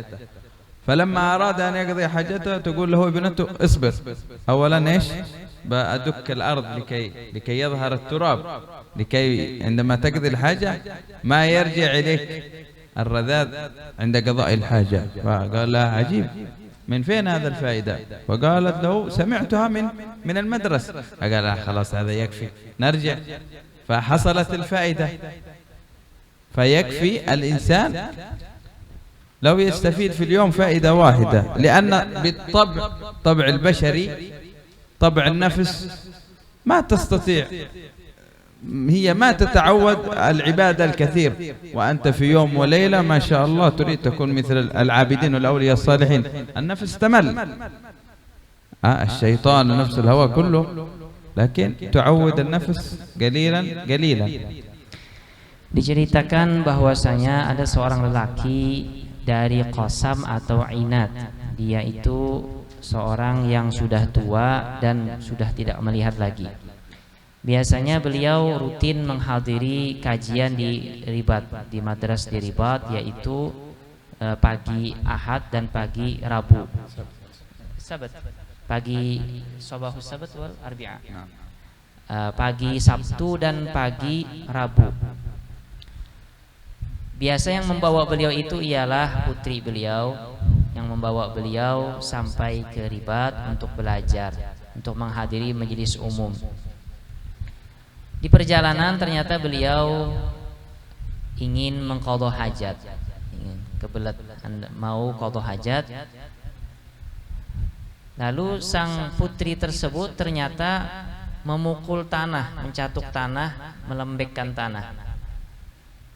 فلما أراد أن يقضي حاجته تقول له ابنته اصبر، أولا إيش بأدك الأرض لكي يظهر التراب، لكي عندما تقضي الحاجة ما يرجع إليك الرذاذ عند قضاء الحاجة. فقال لها عجيب، من فين هذا الفائدة؟ فقالت له سمعتها من المدرسة. فقال لها خلاص هذا يكفي نرجع. فحصلت الفائدة. فيكفي الإنسان لو يستفيد في اليوم فائدة واحدة، لأن بالطبع طبع البشري طبع النفس ما تستطيع، هي ما تتعود العبادة الكثير، وأنت في يوم وليلة ما شاء الله تريد تكون مثل العابدين والأولياء الصالحين. النفس تمل، الشيطان ونفس الهوى كله، لكن تعود النفس قليلا قليلا. Diceritakan bahwasanya ada seorang lelaki dari Qasam atau Inat. Dia itu seorang yang sudah tua dan sudah tidak melihat lagi. Biasanya beliau rutin menghadiri kajian di Ribat, di Madras di Ribat, yaitu pagi Ahad dan pagi Rabu. Sabat. Pagi Sabahus Sabat wal Arbi'a. Pagi Sabtu dan pagi Rabu. Biasa yang membawa beliau itu ialah putri beliau, yang membawa beliau sampai ke Ribat untuk belajar, untuk menghadiri majelis umum. Di perjalanan ternyata beliau ingin mengqadha hajat, kebelet mau qadha hajat. Lalu sang putri tersebut ternyata memukul tanah, mencatuk tanah, melembekkan tanah.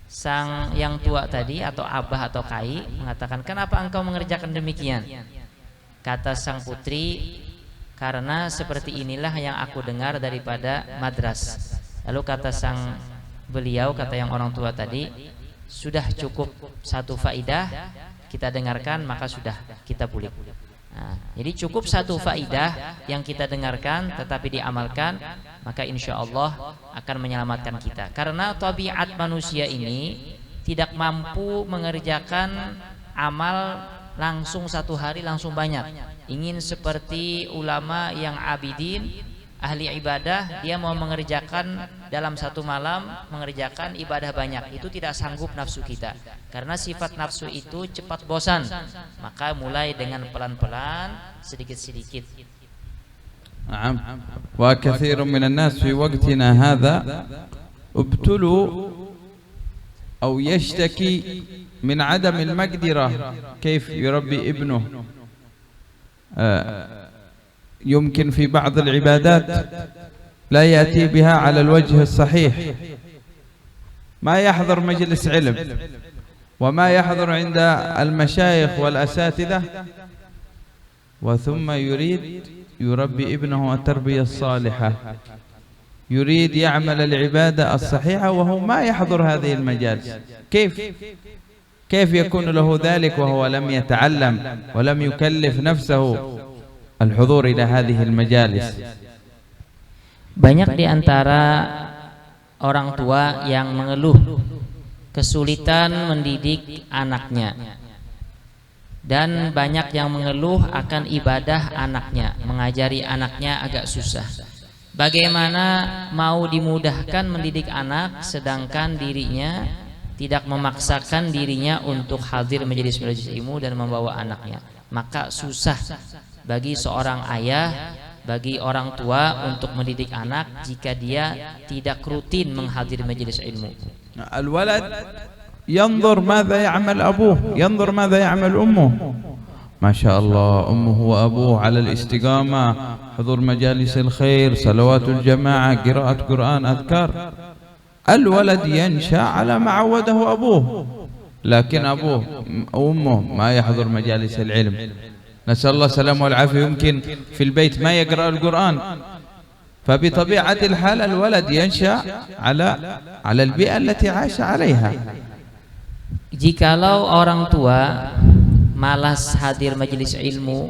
Sang yang tua tadi atau abah atau kai mengatakan, "Kenapa engkau mengerjakan demikian?" Kata sang putri, "Karena seperti inilah yang aku dengar daripada madras." Lalu kata sang beliau, kata yang orang tua tadi, "Sudah cukup satu faidah kita dengarkan, maka sudah kita pulik." Nah, jadi cukup satu faidah yang kita dengarkan tetapi diamalkan, maka insya Allah akan menyelamatkan kita. Karena tabiat manusia ini tidak mampu mengerjakan amal langsung satu hari langsung banyak. Ingin seperti ulama yang abidin, ahli ibadah, dia mau mengerjakan dalam satu malam, mengerjakan ibadah banyak. Itu tidak sanggup nafsu kita, karena sifat nafsu itu cepat bosan. Maka mulai dengan pelan-pelan, sedikit-sedikit. نعم وكثير من الناس في وقتنا هذا ابتلوا أو يشتكي من عدم المقدرة كيف يربي ابنه. يمكن في بعض العبادات لا يأتي بها على الوجه الصحيح، ما يحضر مجلس علم وما يحضر عند المشايخ والأساتذة، وثم يريد يربي ابنه التربية الصالحة، يريد يعمل العبادة الصحيحة وهو ما يحضر هذه المجالس. كيف يكون له ذلك وهو لم يتعلم ولم يكلف نفسه الحضور إلى هذه المجالس؟ Banyak di antara orang tua yang mengeluh kesulitan mendidik anaknya, dan banyak yang mengeluh akan ibadah anaknya, mengajari anaknya agak susah. Bagaimana mau dimudahkan mendidik anak sedangkan dirinya tidak memaksakan dirinya untuk hadir majelis-majelis ilmu dan membawa anaknya? Maka susah bagi seorang ayah, bagi orang tua untuk mendidik anak jika dia tidak rutin menghadiri majelis ilmu. Al-walad ينظر ماذا يعمل أبوه، ينظر ماذا يعمل أمه. ما شاء الله أمه وأبوه على الاستقامة، حضور مجالس الخير، صلوات الجماعة، قراءة قرآن، أذكار. الولد ينشأ على ما عوده أبوه، لكن أبوه وأمه ما يحضر مجالس العلم. نسأل الله السلامة والعافية. يمكن في البيت ما يقرأ القرآن، فبطبيعة الحال الولد ينشأ على البيئة التي عاش عليها. Jikalau orang tua malas hadir majelis ilmu,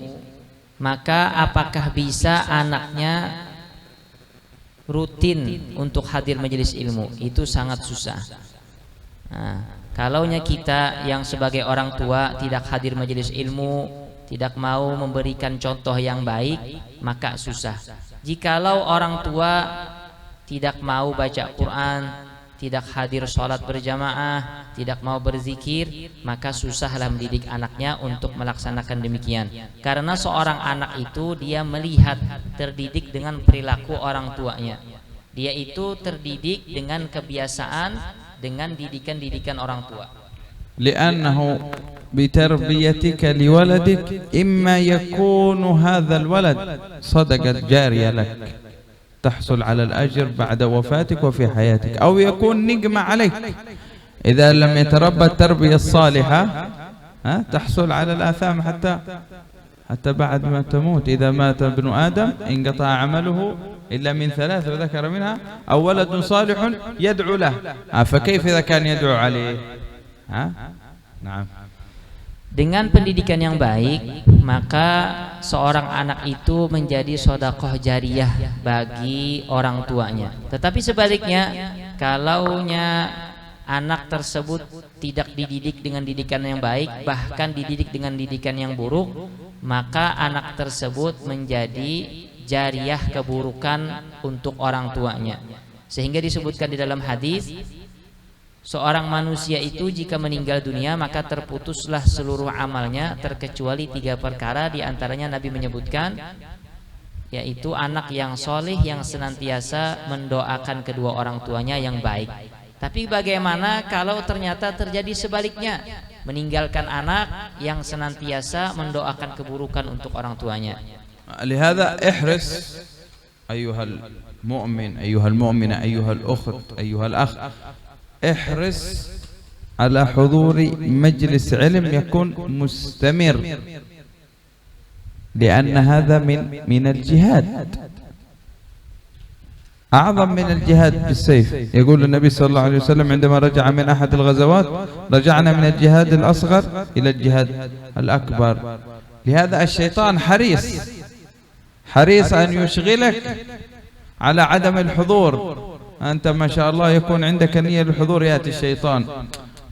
maka apakah bisa anaknya rutin untuk hadir majelis ilmu? Itu sangat susah. Nah, kalaunya kita yang sebagai orang tua tidak hadir majelis ilmu, tidak mau memberikan contoh yang baik, maka susah. Jikalau orang tua tidak mau baca Quran, tidak hadir sholat berjamaah, tidak mau berzikir, maka susahlah mendidik anaknya untuk melaksanakan demikian. Karena seorang anak itu dia melihat, terdidik dengan perilaku orang tuanya. Dia itu terdidik dengan kebiasaan, dengan didikan-didikan orang tua. لأنه بتربيتك لولدك إما يكون هذا الولد صدقة جارية لك تحصل على الأجر بعد وفاتك وفي حياتك، أو يكون نقمة عليك إذا لم يتربى التربية الصالحة تحصل على الآثام حتى بعد ما تموت. إذا مات ابن آدم انقطع عمله إلا من ثلاث وذكر منها أو ولد صالح يدعو له، فكيف إذا كان يدعو عليه؟ نعم. Dengan pendidikan yang baik, maka seorang anak itu menjadi sedekah jariyah bagi orang tuanya. Tetapi sebaliknya, kalaunya anak tersebut tidak dididik dengan didikan yang baik, bahkan dididik dengan didikan yang buruk, maka anak tersebut menjadi jariyah keburukan untuk orang tuanya. Sehingga disebutkan di dalam hadis, seorang manusia itu jika meninggal dunia maka terputuslah seluruh amalnya terkecuali 3 perkara. Di antaranya Nabi menyebutkan, yaitu anak yang soleh yang senantiasa mendoakan kedua orang tuanya yang baik. Tapi bagaimana kalau ternyata terjadi sebaliknya, meninggalkan anak yang senantiasa mendoakan keburukan untuk orang tuanya? لهذا احرص أيها المؤمن أيها المؤمنة أيها الأخت أيها الأخ، احرص على حضور مجلس علم يكون مستمر، لأن هذا من الجهاد، أعظم من الجهاد بالسيف. يقول النبي صلى الله عليه وسلم عندما رجع من أحد الغزوات: رجعنا من الجهاد الأصغر إلى الجهاد الأكبر. لهذا الشيطان حريص أن يشغلك على عدم الحضور. أنت ما شاء الله يكون عندك نية للحضور، يأتي الشيطان: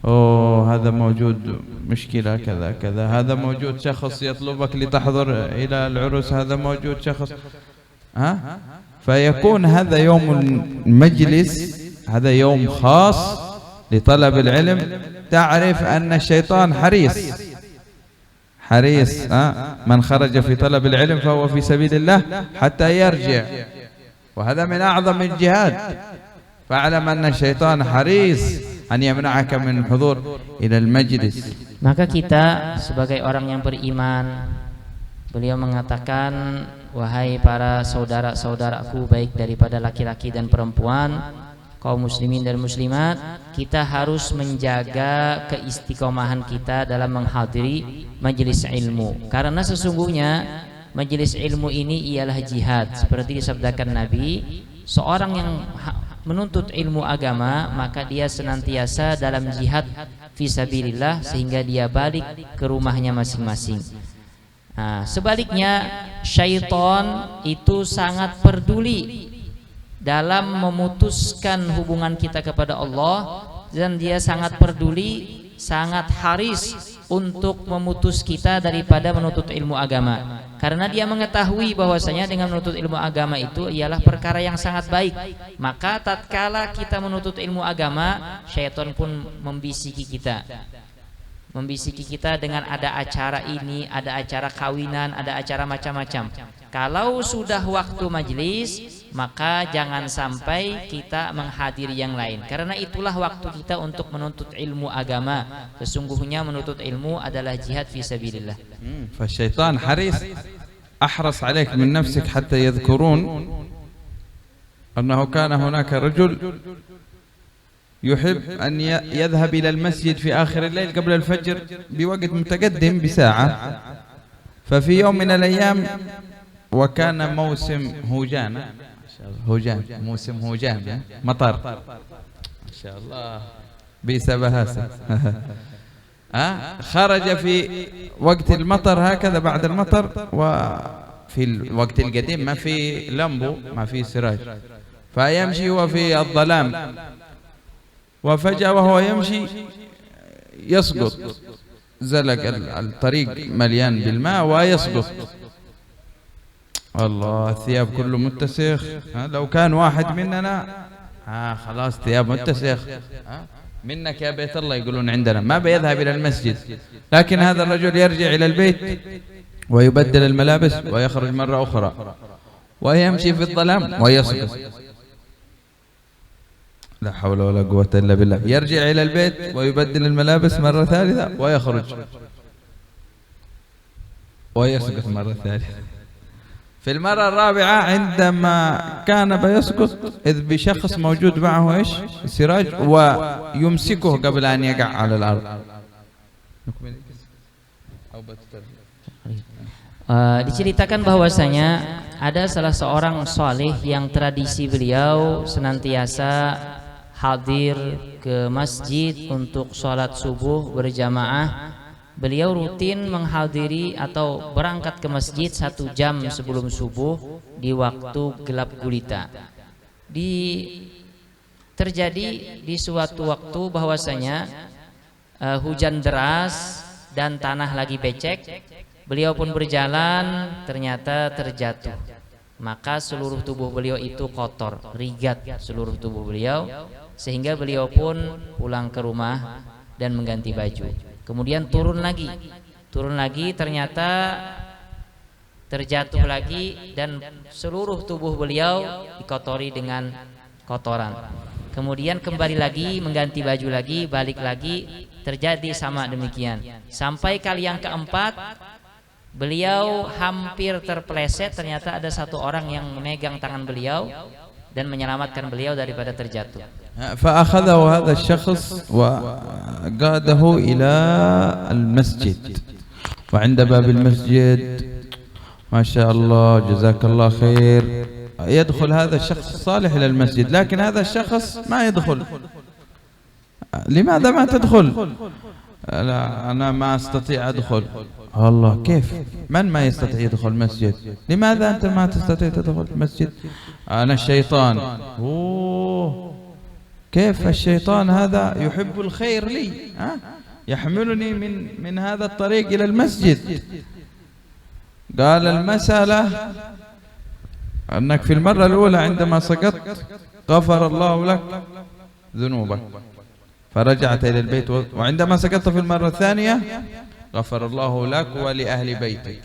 أوه هذا موجود مشكلة كذا كذا، هذا موجود شخص يطلبك لتحضر إلى العرس، هذا موجود شخص فيكون هذا يوم المجلس، هذا يوم خاص لطلب العلم. تعرف أن الشيطان حريص من خرج في طلب العلم فهو في سبيل الله حتى يرجع، وهذا من أعظم الجهاد. فاعلم أن الشيطان حريص أن يمنعك من الحضور إلى المجلس. Maka kita sebagai orang yang beriman, beliau mengatakan, wahai para saudara-saudaraku baik daripada laki-laki dan perempuan, kaum muslimin dan muslimat, kita harus menjaga keistiqomahan kita dalam menghadiri majelis ilmu. Karena sesungguhnya majelis ilmu ini ialah jihad. Seperti disabdakan Nabi, seorang yang menuntut ilmu agama maka dia senantiasa dalam jihad fisabilillah sehingga dia balik ke rumahnya masing-masing. Nah, sebaliknya syaitan itu sangat peduli dalam memutuskan hubungan kita kepada Allah, dan dia sangat peduli, sangat haris untuk memutus kita daripada menuntut ilmu agama. Karena dia mengetahui bahwasanya dengan menuntut ilmu agama itu ialah perkara yang sangat baik. Maka tatkala kita menuntut ilmu agama, syaitan pun membisiki kita dengan ada acara ini, ada acara kawinan, ada acara macam-macam. Kalau sudah waktu majelis, maka jangan sampai kita menghadiri yang lain, karena itulah waktu kita untuk menuntut ilmu agama. Sesungguhnya menuntut ilmu adalah jihad fi sabilillah. فالشيطان حريص أحرص عليك من نفسك حتى يذكرون أنه كان هناك رجل يحب أن يذهب إلى المسجد في آخر الليل قبل الفجر بوقت متقدم بساعة. ففي يوم من الأيام وكان موسم هوجان موسم هوجان مطر ما شاء الله بسبهاسة خرج في وقت المطر هكذا بعد المطر، وفي الوقت القديم ما في لمبو ما في سراج، فيمشي وفي الظلام، وفجأة وهو يمشي يسقط، زلق الطريق مليان بالماء ويسقط. الله الثياب كله متسخ. لو كان واحد مننا خلاص ثياب متسخ منك يا بيت الله يقولون عندنا ما بيذهب إلى المسجد. لكن هذا الرجل يرجع إلى البيت ويبدل الملابس ويخرج مرة أخرى ويمشي في الظلام ويسقط. لا حول ولا قوة إلا بالله. يرجع إلى البيت ويبدل الملابس مرة ثالثة ويخرج ويسقط مرة ثالثة. في المرة الرابعة عندما كان بيسقط إذ بشخص موجود معه إيش سراج ويمسكه قبل أن يقع على الأرض. Diceritakan bahwasanya ada salah seorang saleh yang tradisi beliau senantiasa hadir ke masjid untuk sholat subuh berjamaah beliau rutin menghadiri atau berangkat ke masjid 1 jam sebelum subuh di waktu gelap gulita. Terjadi di suatu waktu bahwasanya hujan deras dan tanah lagi becek. Beliau pun berjalan, ternyata terjatuh. Maka seluruh tubuh beliau itu kotor, rigat seluruh tubuh beliau, sehingga beliau pun pulang ke rumah dan mengganti baju. Kemudian turun lagi ternyata terjatuh lagi dan seluruh tubuh beliau dikotori dengan kotoran. Kemudian kembali lagi, mengganti baju lagi, balik lagi, terjadi sama demikian. Sampai kali yang keempat, beliau hampir terpeleset, ternyata ada satu orang yang memegang tangan beliau dan menyelamatkan beliau daripada terjatuh. فأخذه هذا الشخص وقاده إلى المسجد، وعند باب المسجد ما شاء الله جزاك الله خير يدخل هذا الشخص الصالح إلى المسجد، لكن هذا الشخص ما يدخل. لماذا ما تدخل؟ لا أنا ما أستطيع أدخل. الله كيف؟ من ما يستطيع يدخل المسجد؟ لماذا أنت ما تستطيع تدخل المسجد؟ أنا الشيطان. كيف الشيطان هذا يحب الخير لي؟ يحملني من هذا الطريق إلى المسجد. قال المسألة أنك في المرة الأولى عندما سقطت غفر الله لك ذنوبك فرجعت إلى البيت، وعندما سقطت في المرة الثانية غفر الله لك ولأهل بيتك،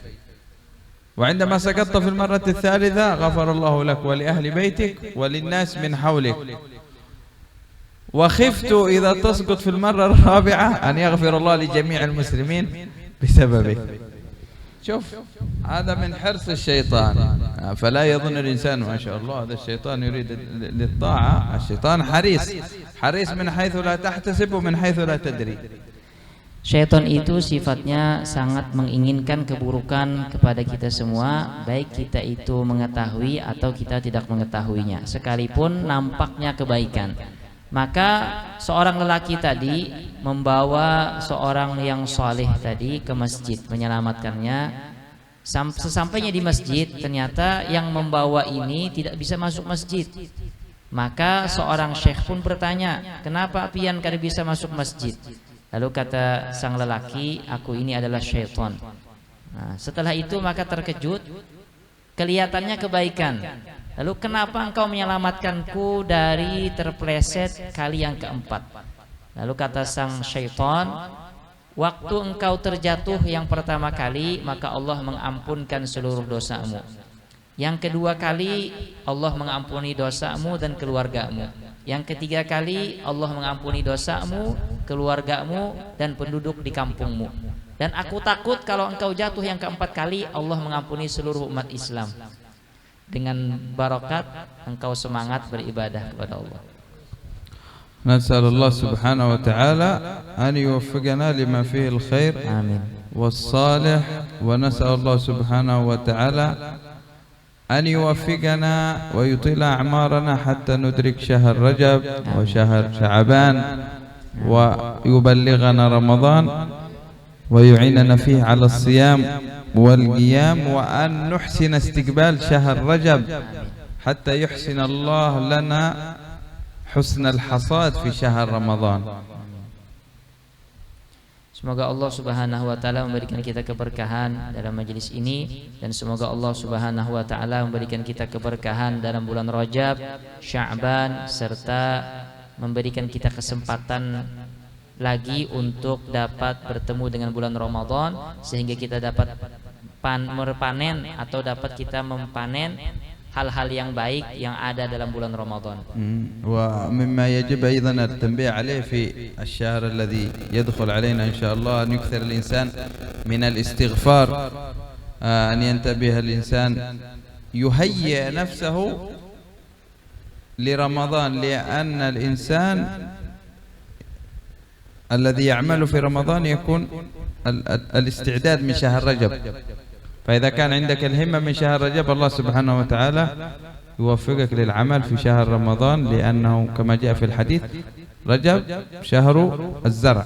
وعندما سقطت في المرة الثالثة غفر الله لك ولأهل بيتك وللناس من حولك، وخفت إذا تسقط في المرة الرابعة أن يغفر الله لجميع المسلمين بسببك. شوف هذا من حرص الشيطان، فلا يظن الإنسان ما شاء الله هذا الشيطان يريد للطاعة. الشيطان حريص من حيث لا تحتسب ومن حيث لا تدري. Syaitan itu sifatnya sangat menginginkan keburukan kepada kita semua, baik kita itu mengetahui atau kita tidak mengetahuinya, sekalipun nampaknya kebaikan. Maka seorang lelaki tadi membawa seorang yang saleh tadi ke masjid, menyelamatkannya. Sesampainya di masjid, ternyata yang membawa ini tidak bisa masuk masjid. Maka seorang syekh pun bertanya, kenapa pian kada bisa masuk masjid? Lalu kata sang lelaki, aku ini adalah syaitan. Nah, setelah itu maka terkejut, kelihatannya kebaikan. Lalu kenapa engkau menyelamatkanku dari terpleset kali yang keempat? Lalu kata sang syaitan, waktu engkau terjatuh yang pertama kali, maka Allah mengampunkan seluruh dosamu. Yang kedua kali, Allah mengampuni dosamu dan keluargamu. Yang ketiga kali, Allah mengampuni dosamu, keluargamu, dan penduduk di kampungmu. Dan aku takut kalau engkau jatuh yang keempat kali, Allah mengampuni seluruh umat Islam. Dengan barakat engkau semangat beribadah kepada Allah. نسأل الله سبحانه وتعالى أن يوفقنا لما فيه الخير والصالح، ونسأل الله سبحانه وتعالى أن يوفقنا ويطيل أعمارنا حتى ندرك شهر رجب وشهر شعبان ويبلغنا رمضان ويعيننا فيه على الصيام والقيام، وأن نحسن استقبال شهر رجب حتى يحسن الله لنا حسن الحصاد في شهر رمضان. Semoga Allah Subhanahu wa taala memberikan kita keberkahan dalam majelis ini, dan semoga Allah Subhanahu wa taala memberikan kita keberkahan dalam bulan Rajab, Sya'ban, serta memberikan kita kesempatan lagi untuk dapat bertemu dengan bulan Ramadan, sehingga kita dapat berpanen atau dapat kita mempanen hal-hal yang baik yang ada dalam bulan Ramadan. ومما يجب أيضا التنبيه عليه في الشهر الذي يدخل علينا إن شاء الله أن يكثر الإنسان من الاستغفار، أن ينتبه الإنسان يهيئ نفسه لرمضان، لأن الإنسان الذي يعمل في رمضان يكون الاستعداد من شهر رجب. فإذا كان عندك الهمة من شهر رجب، الله سبحانه وتعالى يوفقك للعمل في شهر رمضان، لأنه كما جاء في الحديث رجب شهر الزرع،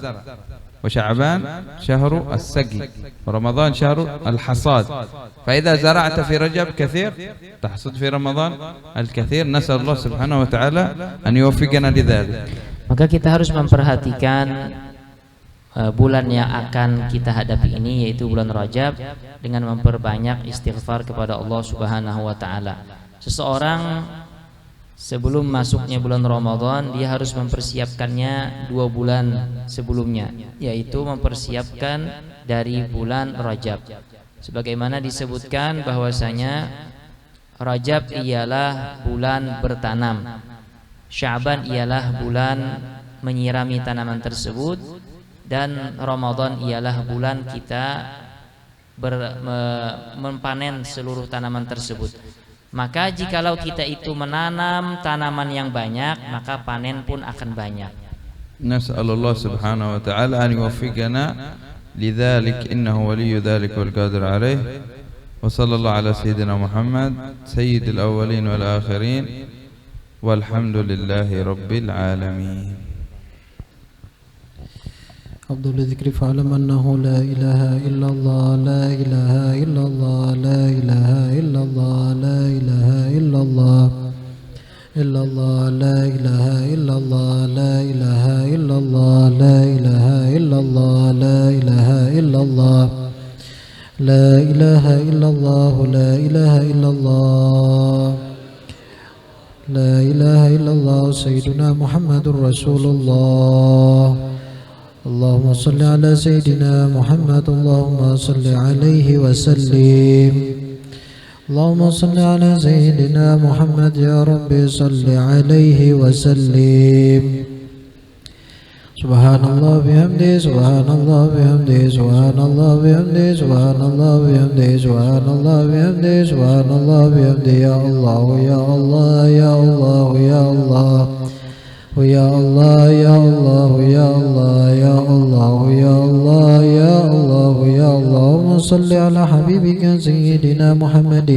وشعبان شهر السقي ورمضان شهر الحصاد. فإذا زرعت في رجب كثير تحصد في رمضان الكثير. نسأل الله سبحانه وتعالى أن يوفقنا لذلك. Maka kita harus memperhatikan bulan yang akan kita hadapi ini, yaitu bulan Rajab, dengan memperbanyak istighfar kepada Allah Subhanahu wa taala. Seseorang sebelum masuknya bulan Ramadan, dia harus mempersiapkannya 2 bulan sebelumnya, yaitu mempersiapkan dari bulan Rajab. Sebagaimana disebutkan bahwasanya Rajab ialah bulan bertanam, Sya'ban ialah bulan menyirami tanaman tersebut, dan Ramadan ialah bulan kita mempanen seluruh tanaman tersebut. Maka jikalau kita itu menanam tanaman yang banyak, maka panen pun akan banyak. Nas'alullah subhanahu wa ta'ala an yuwaffiqana lidzalik innahu waliyyu dzalik wal qadir alaih. Wa sallallahu ala sayyidina Muhammad sayyidil awwalin wal akhirin walhamdulillahi rabbil alamin. أفضل الذكر فاعلم أنه لا إله إلا الله لا إله إلا الله لا إله إلا الله لا إله إلا الله إلا الله لا إله إلا الله لا إله إلا الله لا إله إلا الله لا إله إلا الله لا إله إلا الله لا إله إلا الله لا إله إلا الله سيدنا محمد رسول الله. اللهم صل على سيدنا محمد اللهم صل عليه وسلم. اللهم صل على سيدنا محمد يا رب صل عليه وسلم. سبحان الله بحمده سبحان الله بحمده سبحان الله بحمده سبحان الله بحمده سبحان الله بحمده سبحان الله بحمده. يا الله يا الله يا الله يا الله يا الله يا الله يا الله يا الله يا الله يا الله يا الله. اللهم صل على حبيبك سيدنا محمد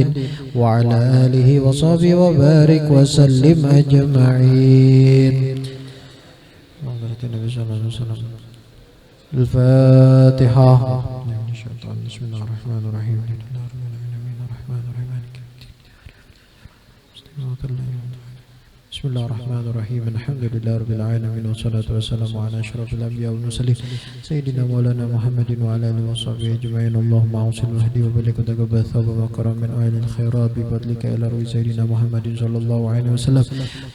وعلى آله وصحبه وبارك وسلم أجمعين. الفاتحة. بسم الله الرحمن الرحيم. بسم الله الرحمن الرحيم. الحمد لله رب العالمين والصلاة والسلام على أشرف الأنبياء والمرسلين سيدنا مولانا محمد وعلى آله وصحبه أجمعين. اللهم أوصل واهدي وبلغ وتقبل ثواب وكرم من أهل الخيرات بفضلك إلى روح سيدنا محمد صلى الله عليه وسلم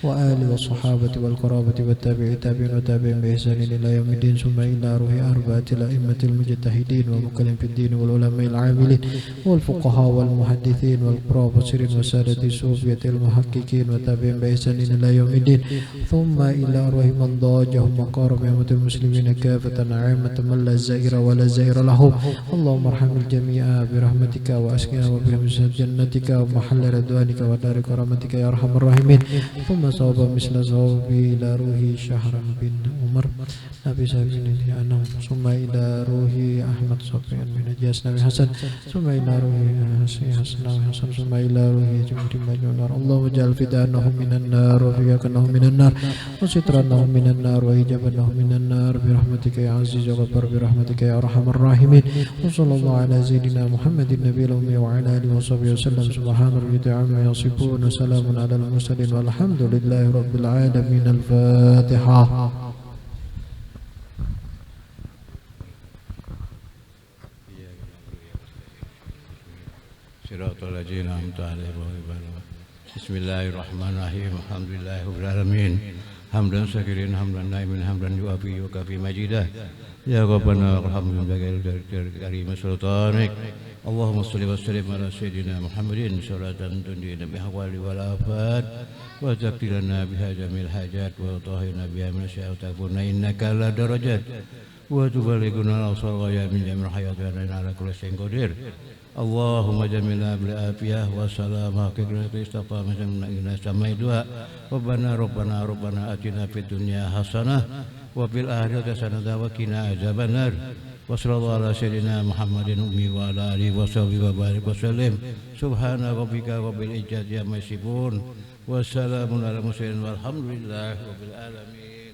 وآله والصحابة والقرابة والتابعين وتابعين بإحسان إلى يوم الدين. ثم إلى روح أربعة الأئمة المجتهدين ومكلم في الدين والعلماء العاملين والفقهاء والمحدثين والبروفيسورين وسادة الصوفية المحققين وتابعين بإحسان إلى يوم الدين. ثم إلى أرواح من ضاجهم مقارب أمة المسلمين كافة عامة من لا زائر ولا زائر لهم. اللهم ارحم الجميع برحمتك وأسكنا وبرحمتك جنتك ومحل رضوانك ودار كرامتك يا أرحم الراحمين. ثم صوب مثل صوب إلى روح شهر بن عمر نبي سبيل أنهم. ثم إلى روح أحمد صفيان بن نجاس نبي حسن. ثم إلى روح حسن نبي حسن. ثم إلى روح جمهور مجنون. اللهم اجعل فداءهم من النار وفياكنهم من النار وسترنهم من النار وإجابنهم من النار برحمتك يا عزيز وغفر برحمتك يا أرحم الراحمين. وصلى الله على سيدنا محمد النبي الأمي وعلى آله وصحبه وسلم. سبحان ربك عما يصفون وسلام على المرسلين والحمد لله رب العالمين. الفاتحة. صراط الذين أنعمت عليهم. بسم الله الرحمن الرحيم. الحمد لله رب العالمين حمدا شاكرين حمدا نائما حمدا يوافي وكافي مجيدا. يا ربنا ارحمنا بكريم سلطانك. اللهم صل وسلم على سيدنا محمد صلاة تنجينا بها والآفات وتكفلنا بها جميع الحاجات وتطهرنا بها من الشيء وتكفرنا إنك على درجات وتبلغنا الأوصال الغايات من جميع الحياة وأننا على كل شيء قدير. اللهم جملنا بالعافية والسلامة وكرة استقامة من إلى سماء الدعاء. ربنا آتنا في الدنيا حسنة وفي الآخرة حسنة وقنا عذاب النار. وصلى الله على سيدنا محمد أمي وعلى آله وصحبه وبارك وسلم. سبحان ربك رب العزة عما يصفون وسلام على المرسلين والحمد لله رب العالمين.